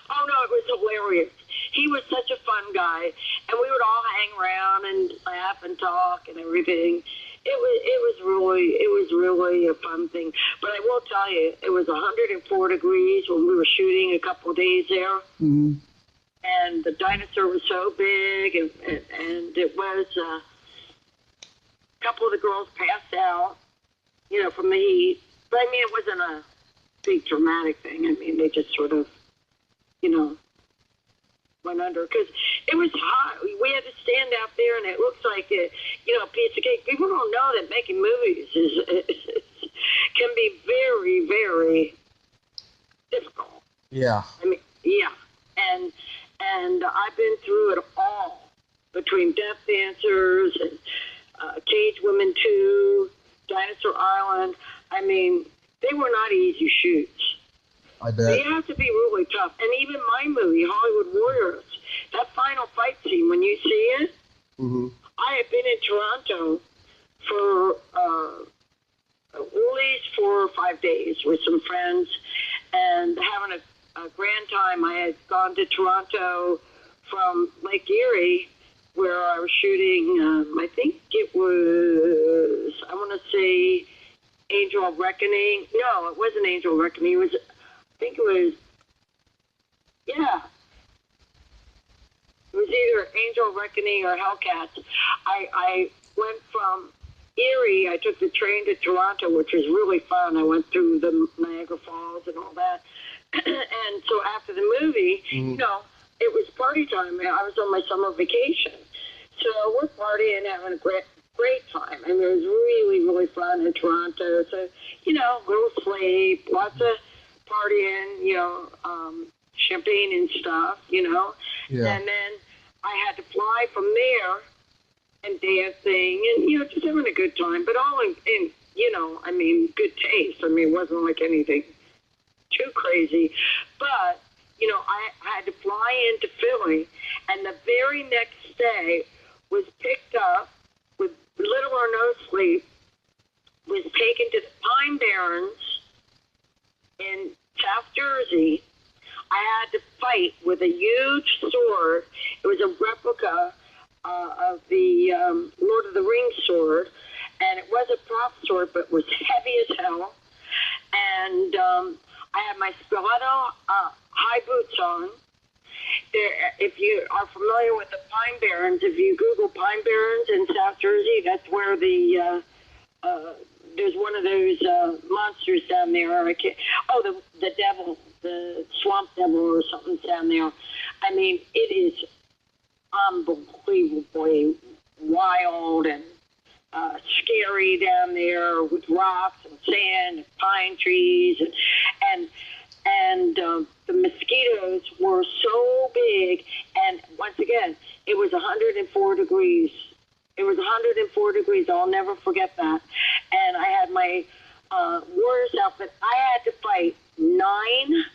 [SPEAKER 2] Oh, no, it was hilarious. He was such a fun guy, and we would all hang around and laugh and talk and everything. It was really a fun thing. But I will tell you, it was 104 degrees when we were shooting a couple of days there.
[SPEAKER 1] Mm-hmm.
[SPEAKER 2] And the dinosaur was so big, and it was, a couple of the girls passed out, from the heat. But I mean, it wasn't a big dramatic thing. I mean, they just sort of, went under, because it was hot. We had to stand out there, and it looks like a piece of cake. People don't know that making movies can be very, very difficult.
[SPEAKER 1] Yeah.
[SPEAKER 2] I mean, yeah, and I've been through it all, between Death Dancers and Cage Women 2, Dinosaur Island. I mean, they were not easy shoots.
[SPEAKER 1] I bet.
[SPEAKER 2] They have to be really tough. And even my movie, Hollywood Warriors, that final fight scene, when you see it,
[SPEAKER 1] mm-hmm.
[SPEAKER 2] I had been in Toronto for at least 4 or 5 days with some friends and having a grand time. I had gone to Toronto from Lake Erie, where I was shooting, I think it was, I want to say, Angel of Reckoning. No, it wasn't Angel of Reckoning. It was, I think it was, yeah. It was either Angel of Reckoning or Hellcats. I went from Erie, I took the train to Toronto, which was really fun. I went through the Niagara Falls and all that. And so after the movie,
[SPEAKER 1] mm-hmm.
[SPEAKER 2] It was party time. I was on my summer vacation. So we're partying, having a great time. I mean, it was really, really fun in Toronto. So, little sleep, lots of partying, champagne and stuff, Yeah. And then I had to fly from there and dancing and, just having a good time. But all in good taste. I mean, it wasn't like anything too crazy. But, I had to fly into Philly, and the very next day was picked up with little or no sleep, was taken to the Pine Barrens in South Jersey. I had to fight with a huge sword. It was a replica of the Lord of the Rings sword, and it was a prop sword, but was heavy as hell. And I had my stiletto high boots on. If you are familiar with the Pine Barrens, if you Google Pine Barrens in South Jersey, that's where the there's one of those monsters down there. The devil, the swamp devil or something's down there. I mean, it is unbelievably wild and scary down there with rocks and sand and pine trees and the mosquitoes were so big, and once again, it was 104 degrees. It was 104 degrees. I'll never forget that. And I had my warrior's outfit. I had to fight 9.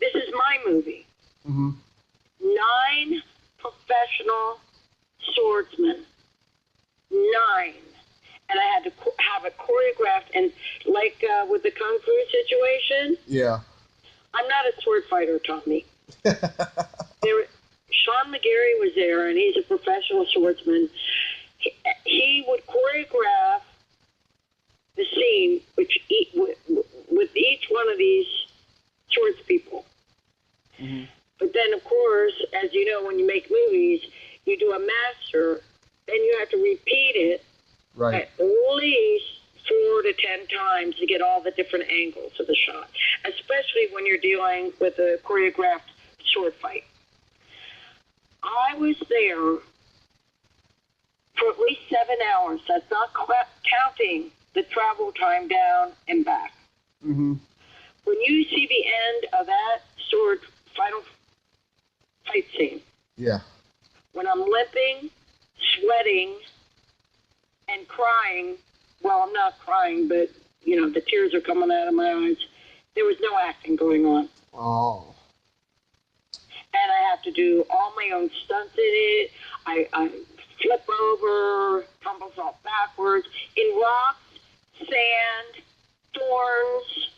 [SPEAKER 2] This is my movie.
[SPEAKER 1] Mm-hmm.
[SPEAKER 2] 9 professional swordsmen. 9. And I had to have it choreographed, and like with the Kung Fu situation.
[SPEAKER 1] Yeah.
[SPEAKER 2] I'm not a sword fighter, Tommy. Sean McGarry was there, and he's a professional swordsman. He would choreograph the scene with each one of these swords people.
[SPEAKER 1] Mm-hmm.
[SPEAKER 2] But then, of course, as you know, when you make movies, you do a master, then you have to repeat it
[SPEAKER 1] right.
[SPEAKER 2] at least 4 to 10 times to get all the different angles of the shot, especially when you're dealing with a choreographed sword fight. I was there for at least 7 hours. That's not counting the travel time down and back.
[SPEAKER 1] Mm-hmm.
[SPEAKER 2] When you see the end of that sword final fight scene,
[SPEAKER 1] yeah.
[SPEAKER 2] when I'm limping, sweating, and crying, well, I'm not crying, but, the tears are coming out of my eyes. There was no acting going on.
[SPEAKER 1] Oh.
[SPEAKER 2] And I have to do all my own stunts in it. I flip over, tumbles off backwards, in rocks, sand, thorns,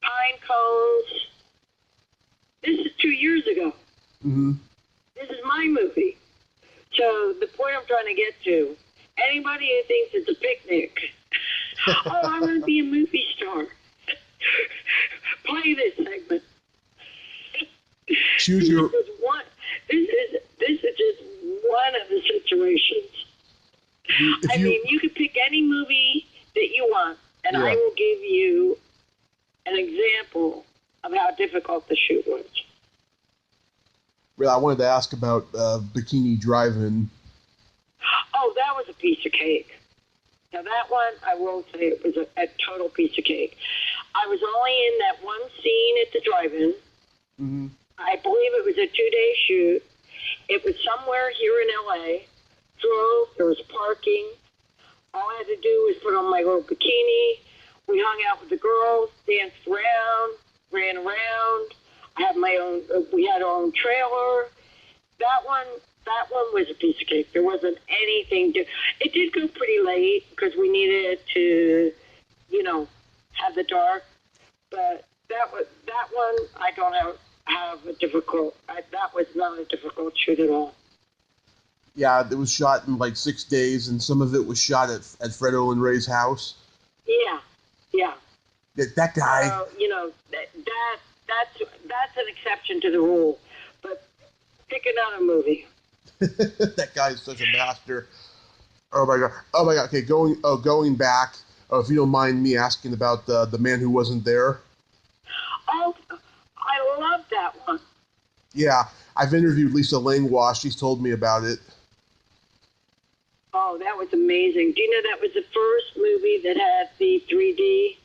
[SPEAKER 2] pine cones. This is 2 years ago.
[SPEAKER 1] Mm-hmm.
[SPEAKER 2] This is my movie. So the point I'm trying to get to Anybody who thinks it's a picnic, oh, I want to be a movie star. Play this segment.
[SPEAKER 1] Choose your.
[SPEAKER 2] This is just one of the situations. I mean, you can pick any movie that you want, and I will give you an example of how difficult the shoot was.
[SPEAKER 1] Well, I wanted to ask about Bikini Drive-In.
[SPEAKER 2] Oh, that was a piece of cake. Now, that one, I will say it was a total piece of cake. I was only in that one scene at the drive-in.
[SPEAKER 1] Mm-hmm.
[SPEAKER 2] I believe it was a 2-day shoot. It was somewhere here in L.A. Drove, there was parking. All I had to do was put on my little bikini. We hung out with the girls, danced around, ran around. I had my own, we had our own trailer. That one was a piece of cake. There wasn't anything it did go pretty late because we needed to, have the dark. But that one, I don't have a difficult, that was not a difficult shoot at all.
[SPEAKER 1] Yeah, it was shot in like 6 days, and some of it was shot at Fredo and Ray's house.
[SPEAKER 2] Yeah.
[SPEAKER 1] That guy.
[SPEAKER 2] That's an exception to the rule. But pick another movie.
[SPEAKER 1] That guy is such a master. Oh my god. Okay, going back. Oh, if you don't mind me asking about the man who wasn't there.
[SPEAKER 2] Oh, I love that one.
[SPEAKER 1] Yeah, I've interviewed Lisa Langlois. She's told me about it.
[SPEAKER 2] Oh, that was amazing. Do you know that was the first movie that had the 3D?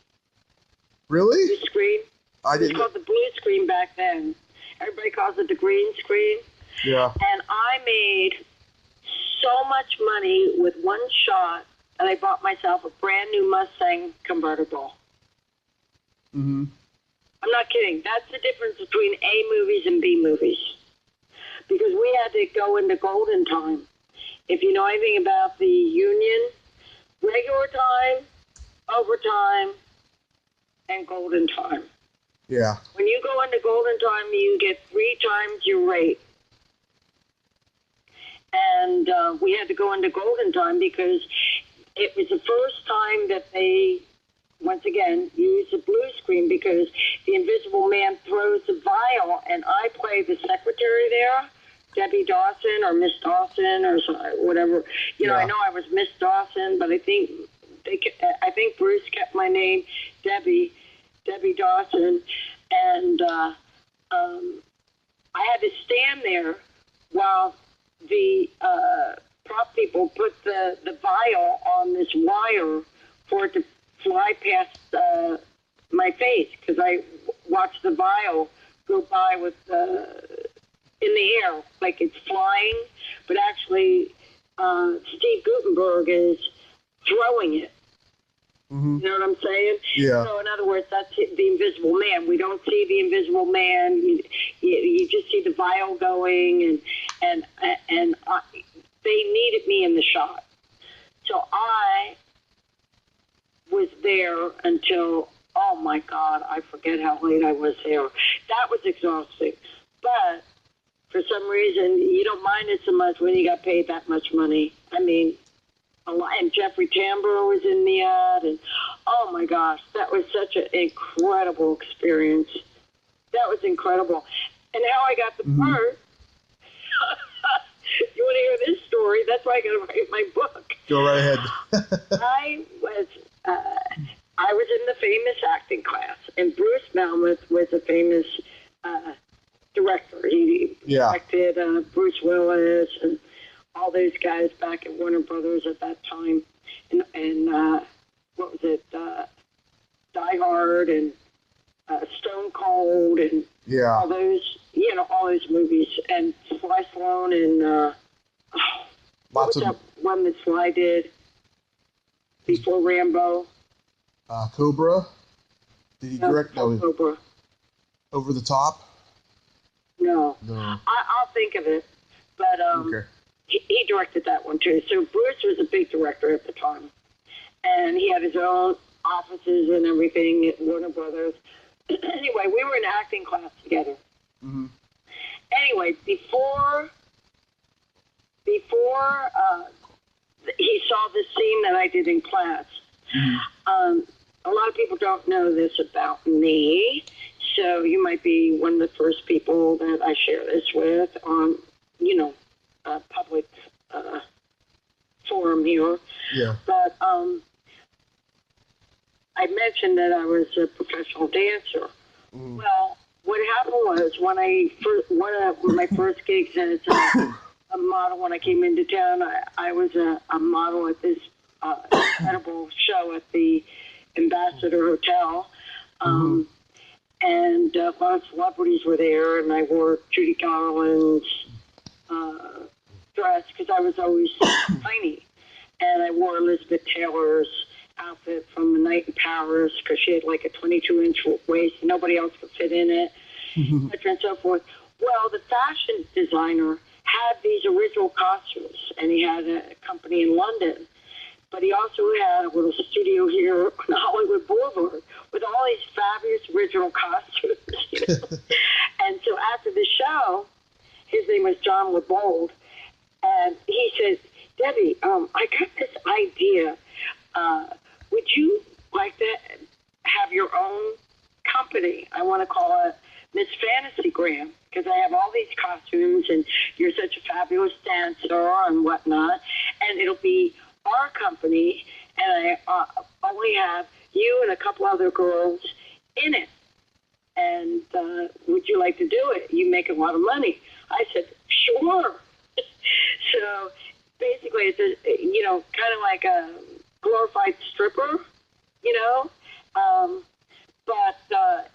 [SPEAKER 1] Really?
[SPEAKER 2] The screen?
[SPEAKER 1] I didn't.
[SPEAKER 2] It was called the blue screen back then. Everybody calls it the green screen.
[SPEAKER 1] Yeah.
[SPEAKER 2] And I made so much money with one shot that I bought myself a brand new Mustang convertible.
[SPEAKER 1] Mm-hmm.
[SPEAKER 2] I'm not kidding. That's the difference between A movies and B movies. Because we had to go into golden time. If you know anything about the union, regular time, overtime, and golden time.
[SPEAKER 1] Yeah.
[SPEAKER 2] When you go into golden time, you get 3 times your rate. And we had to go into golden time because it was the first time that they, once again, used the blue screen because the Invisible Man throws the vial, and I play the secretary there, Debbie Dawson or Miss Dawson or whatever. I know I was Miss Dawson, but I think Bruce kept my name Debbie Dawson, and I had to stand there while the prop people put the vial on this wire for it to fly past my face because I watched the vial go by with in the air like it's flying, but actually Steve Guttenberg is throwing it.
[SPEAKER 1] Mm-hmm.
[SPEAKER 2] You know what I'm saying?
[SPEAKER 1] Yeah.
[SPEAKER 2] So in other words, that's the Invisible Man. We don't see the Invisible Man. You just see the vial going, and they needed me in the shot. So I was there until, oh my God, I forget how late I was there. That was exhausting. But for some reason, you don't mind it so much when you got paid that much money. I mean, and Jeffrey Tambor was in the ad, and oh my gosh, that was such an incredible experience. That was incredible. And how I got the part, you want to hear this story? That's why I got to write my book.
[SPEAKER 1] Go right ahead.
[SPEAKER 2] I was in the famous acting class, and Bruce Malmuth was a famous director. He directed Bruce Willis and all those guys back at Warner Brothers at that time, and what was it, Die Hard and Stone Cold and all those, all those movies, and Sly Stallone and what was that one that Sly did before Rambo?
[SPEAKER 1] Cobra. Did he direct? No,
[SPEAKER 2] Cobra.
[SPEAKER 1] Over the Top.
[SPEAKER 2] No. I'll think of it, but
[SPEAKER 1] okay.
[SPEAKER 2] He directed that one too. So Bruce was a big director at the time, and he had his own offices and everything at Warner Brothers. Anyway, we were in acting class together.
[SPEAKER 1] Mm-hmm.
[SPEAKER 2] he saw the scene that I did in class. A lot of people don't know this about me, so you might be one of the first people that I share this with on, a public forum here.
[SPEAKER 1] Yeah.
[SPEAKER 2] But I mentioned that I was a professional dancer. Well, what happened was one of my first gigs as a model when I came into town, I was a model at this incredible show at the Ambassador Hotel. And a lot of celebrities were there, and I wore Judy Garland's dress because I was always tiny. And I wore Elizabeth Taylor's outfit from A Night in Paris because she had like a 22-inch waist. Nobody else could fit in it, etc. and so forth. Well, the fashion designer had these original costumes, and he had a company in London. But he also had a little studio here on Hollywood Boulevard with all these fabulous original costumes. And so after the show, his name was John LeBold, and he said, Debbie, I got this idea. Would you like to have your own company? I want to call it Miss Fantasygram, because I have all these costumes, and you're such a fabulous dancer and whatnot, and it'll be our company, and I only have you and a couple other girls in it. And would you like to do it? You make a lot of money. I said, sure. So basically, it's kind of like a glorified stripper, but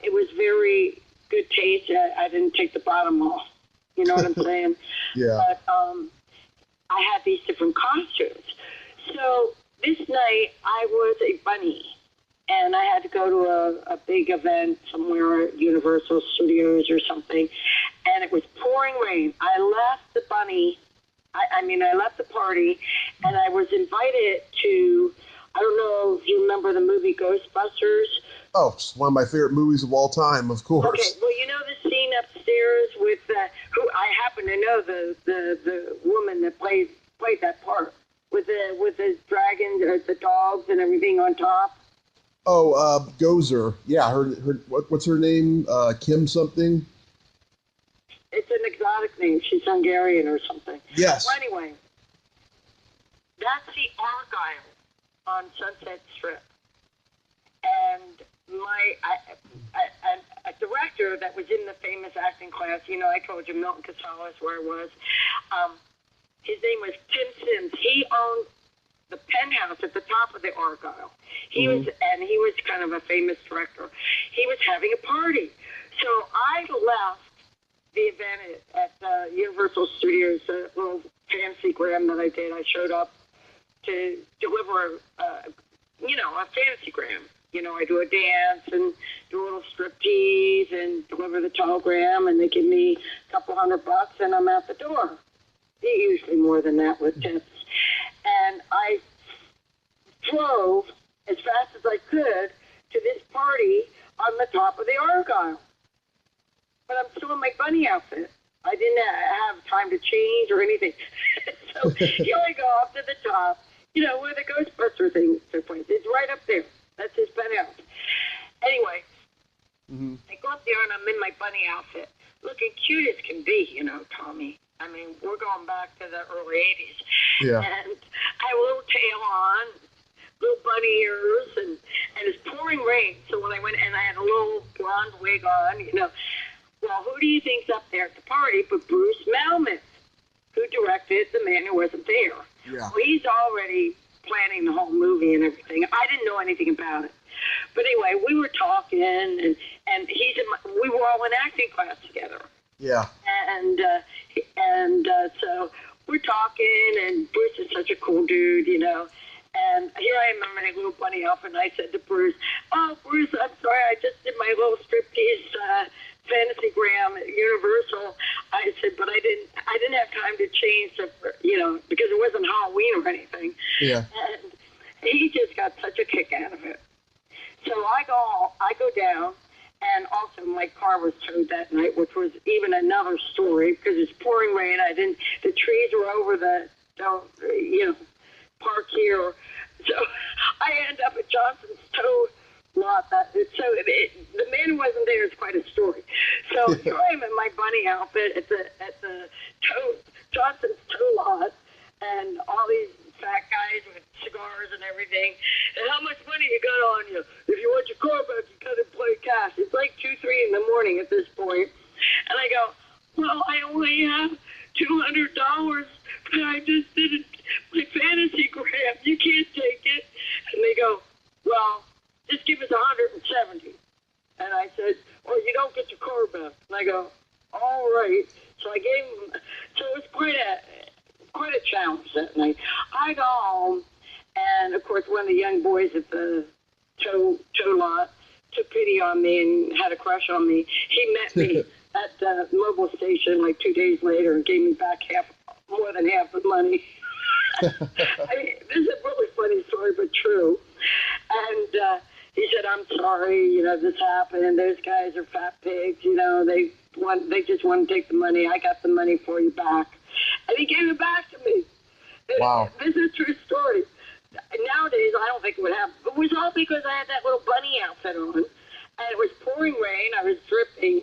[SPEAKER 2] it was very good taste. I didn't take the bottom off. You know what I'm saying?
[SPEAKER 1] Yeah.
[SPEAKER 2] But I had these different costumes. So this night I was a bunny, and I had to go to a big event somewhere at Universal Studios or something, and it was pouring rain. I left the bunny, I left the party, and I was invited to, I don't know if you remember the movie Ghostbusters.
[SPEAKER 1] Oh, it's one of my favorite movies of all time, of course.
[SPEAKER 2] Okay, well, you know the scene upstairs with, who I happen to know the woman that played that part. With the dragons or the dogs and everything on top.
[SPEAKER 1] Oh, Gozer. Yeah, her what's her name? Kim something?
[SPEAKER 2] It's an exotic name. She's Hungarian or something.
[SPEAKER 1] Yes.
[SPEAKER 2] Well, anyway, that's the Argyle on Sunset Strip. And a director that was in the famous acting class, I told you Milton Casales where I was, his name was Tim Sims. He owned the penthouse at the top of the Argyle. He was kind of a famous director. He was having a party. So I left the event at Universal Studios, a little fantasygram that I did. I showed up to deliver, a fantasygram. I do a dance and do a little striptease and deliver the telegram, and they give me a couple $100, and I'm out the door. Usually more than that with tips. And I drove as fast as I could to this party on the top of the Argyle. But I'm still in my bunny outfit. I didn't have time to change or anything. So here I go up to the top, where the Ghostbuster thing took place. It's right up there. That's his penthouse. Anyway, I go up there and I'm in my bunny outfit, looking cute as can be, Tommy. I mean, we're going back to the early 80s.
[SPEAKER 1] Yeah.
[SPEAKER 2] And I have a little tail on, little bunny ears, and it's pouring rain. So when I went, and I had a little blonde wig on, Well, who do you think's up there at the party but Bruce Malmuth, who directed The Man Who Wasn't There?
[SPEAKER 1] Yeah.
[SPEAKER 2] Well, he's already planning the whole movie and everything. I didn't know anything about it. But anyway, we were talking, and we were all in acting class together.
[SPEAKER 1] Yeah.
[SPEAKER 2] And so we're talking, and Bruce is such a cool dude, And here I am in my little bunny outfit, and I said to Bruce, "Oh, Bruce, I'm sorry, I just did my little striptease fantasygram at Universal." I said, "But I didn't have time to change, because it wasn't Halloween or anything."
[SPEAKER 1] Yeah.
[SPEAKER 2] And he just got such a kick out of it. So I go down. And also, my car was towed that night, which was even another story because it's pouring rain. The trees were over the park here. So I end up at Johnson's Tow lot. The man who wasn't there is quite a story. So here I am in my bunny outfit at the Johnson's Tow lot, and all these fat guys with cigars and everything. And how much money you got on you? If you want your car back, you got to play cash. It's like 2-3 in the morning at this point. And I go, well, I only have $200, but I just did my fantasy grab. You can't take it. And they go, well, just give us 170. And I said, well, you don't get your car back. And I go, all right. So I gave him, so it was quite a challenge that night. I go home, and of course one of the young boys at the tow lot took pity on me and had a crush on me. He met me at the mobile station like 2 days later and gave me back more than half the money. I mean, this is a really funny story, but true. And he said, I'm sorry, this happened, and those guys are fat pigs, they just want to take the money. I got the money for you back. And he gave it back to me.
[SPEAKER 1] Wow.
[SPEAKER 2] This is a true story. Nowadays, I don't think it would happen. But it was all because I had that little bunny outfit on. And it was pouring rain. I was dripping.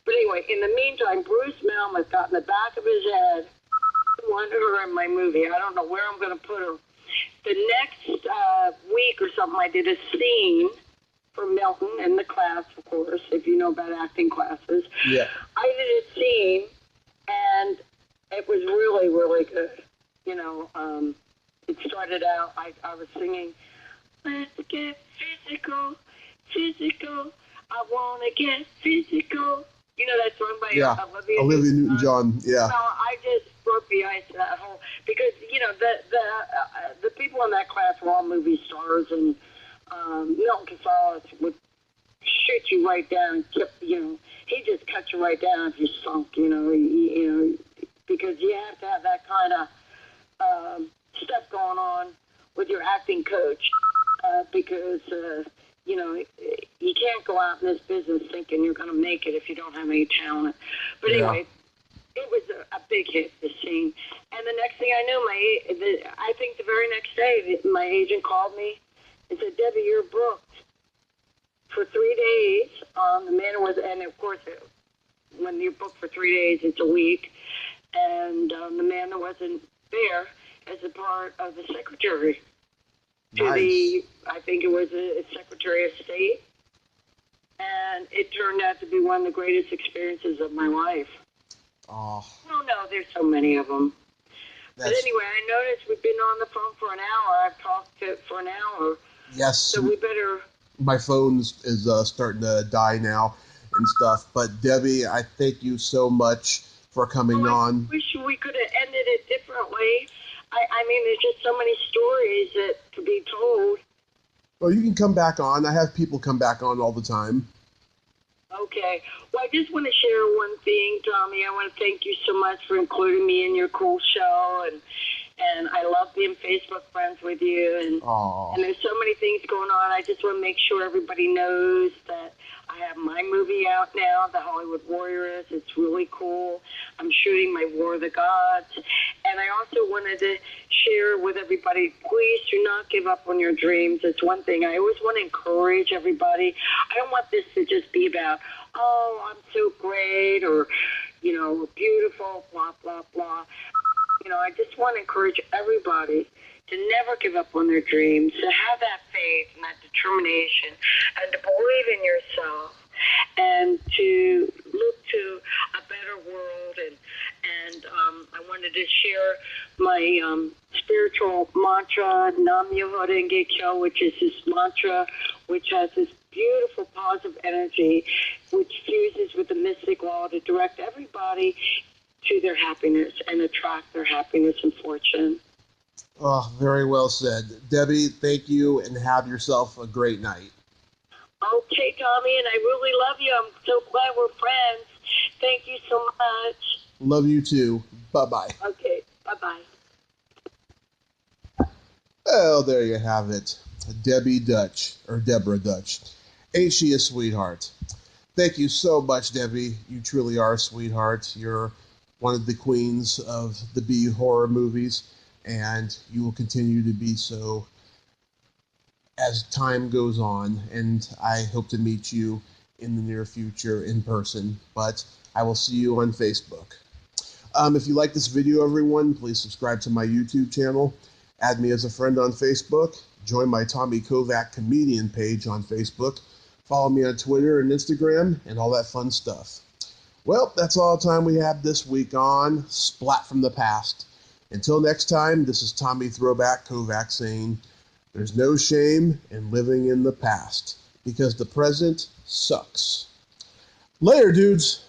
[SPEAKER 2] But anyway, in the meantime, Bruce Malmuth got in the back of his head. I wanted her in my movie. I don't know where I'm going to put her. The next week or something, I did a scene for Milton in the class, of course, if you know about acting classes.
[SPEAKER 1] Yeah.
[SPEAKER 2] I did a scene, and it was really, really good. It started out, I was singing, let's get physical, I want to get physical. You know that song by
[SPEAKER 1] Olivia Newton-John, yeah.
[SPEAKER 2] So I just broke the ice that whole, because, the people in that class were all movie stars, and Milton Casalis would shoot you right down, he just cut you right down if you sunk, because you have to have that kind of stuff going on with your acting coach, because, you can't go out in this business thinking you're going to make it if you don't have any talent. But anyway, it was a big hit, this scene. And the next thing I knew, I think the very next day, my agent called me and said, Debbie, you're booked for 3 days. The man was, and of course, when you're booked for 3 days, it's a week. And the man that wasn't there as a part of the secretary to I think it was a Secretary of State. And it turned out to be one of the greatest experiences of my life.
[SPEAKER 1] Oh.
[SPEAKER 2] No, there's so many of them. But anyway, I noticed we've been on the phone for an hour. I've talked for an hour.
[SPEAKER 1] Yes.
[SPEAKER 2] So we better...
[SPEAKER 1] My phone is starting to die now and stuff. But Debbie, I thank you so much for coming on.
[SPEAKER 2] I wish we could have ended it differently. I mean, there's just so many stories that to be told.
[SPEAKER 1] Well, you can come back on. I have people come back on all the time.
[SPEAKER 2] Okay. Well, I just want to share one thing, Tommy. I want to thank you so much for including me in your cool show, and I love being Facebook friends with you, and there's so many things going on. I just want to make sure everybody knows that I have my movie out now, The Hollywood Warriors. It's really cool. I'm shooting my War of the Gods. And I also wanted to share with everybody, please do not give up on your dreams. It's one thing. I always want to encourage everybody. I don't want this to just be about, oh, I'm so great, or, beautiful, blah, blah, blah. I just want to encourage everybody to never give up on their dreams, to have that faith and that determination, and to believe in yourself, and to look to a better world. And I wanted to share my spiritual mantra, Nam Myoho Renge Kyo, which is this mantra which has this beautiful positive energy which fuses with the mystic law to direct everybody to their happiness and attract their happiness and fortune.
[SPEAKER 1] Oh, very well said. Debbie, thank you, and have yourself a great night.
[SPEAKER 2] Okay, Tommy, and I really love you. I'm so glad we're friends. Thank you so much.
[SPEAKER 1] Love you too. Bye-bye.
[SPEAKER 2] Okay, bye-bye.
[SPEAKER 1] Well, there you have it. Debbie Dutch, or Deborah Dutch. Ain't she a sweetheart? Thank you so much, Debbie. You truly are a sweetheart. You're one of the queens of the B horror movies. and you will continue to be so as time goes on, and I hope to meet you in the near future in person, but I will see you on Facebook. If you like this video, everyone, please subscribe to my YouTube channel, add me as a friend on Facebook, join my Tommy Kovac comedian page on Facebook, follow me on Twitter and Instagram, and all that fun stuff. Well, that's all the time we have this week on Splat from the Past. Until next time, this is Tommy Throwback Kovac saying, there's no shame in living in the past, because the present sucks. Later, dudes.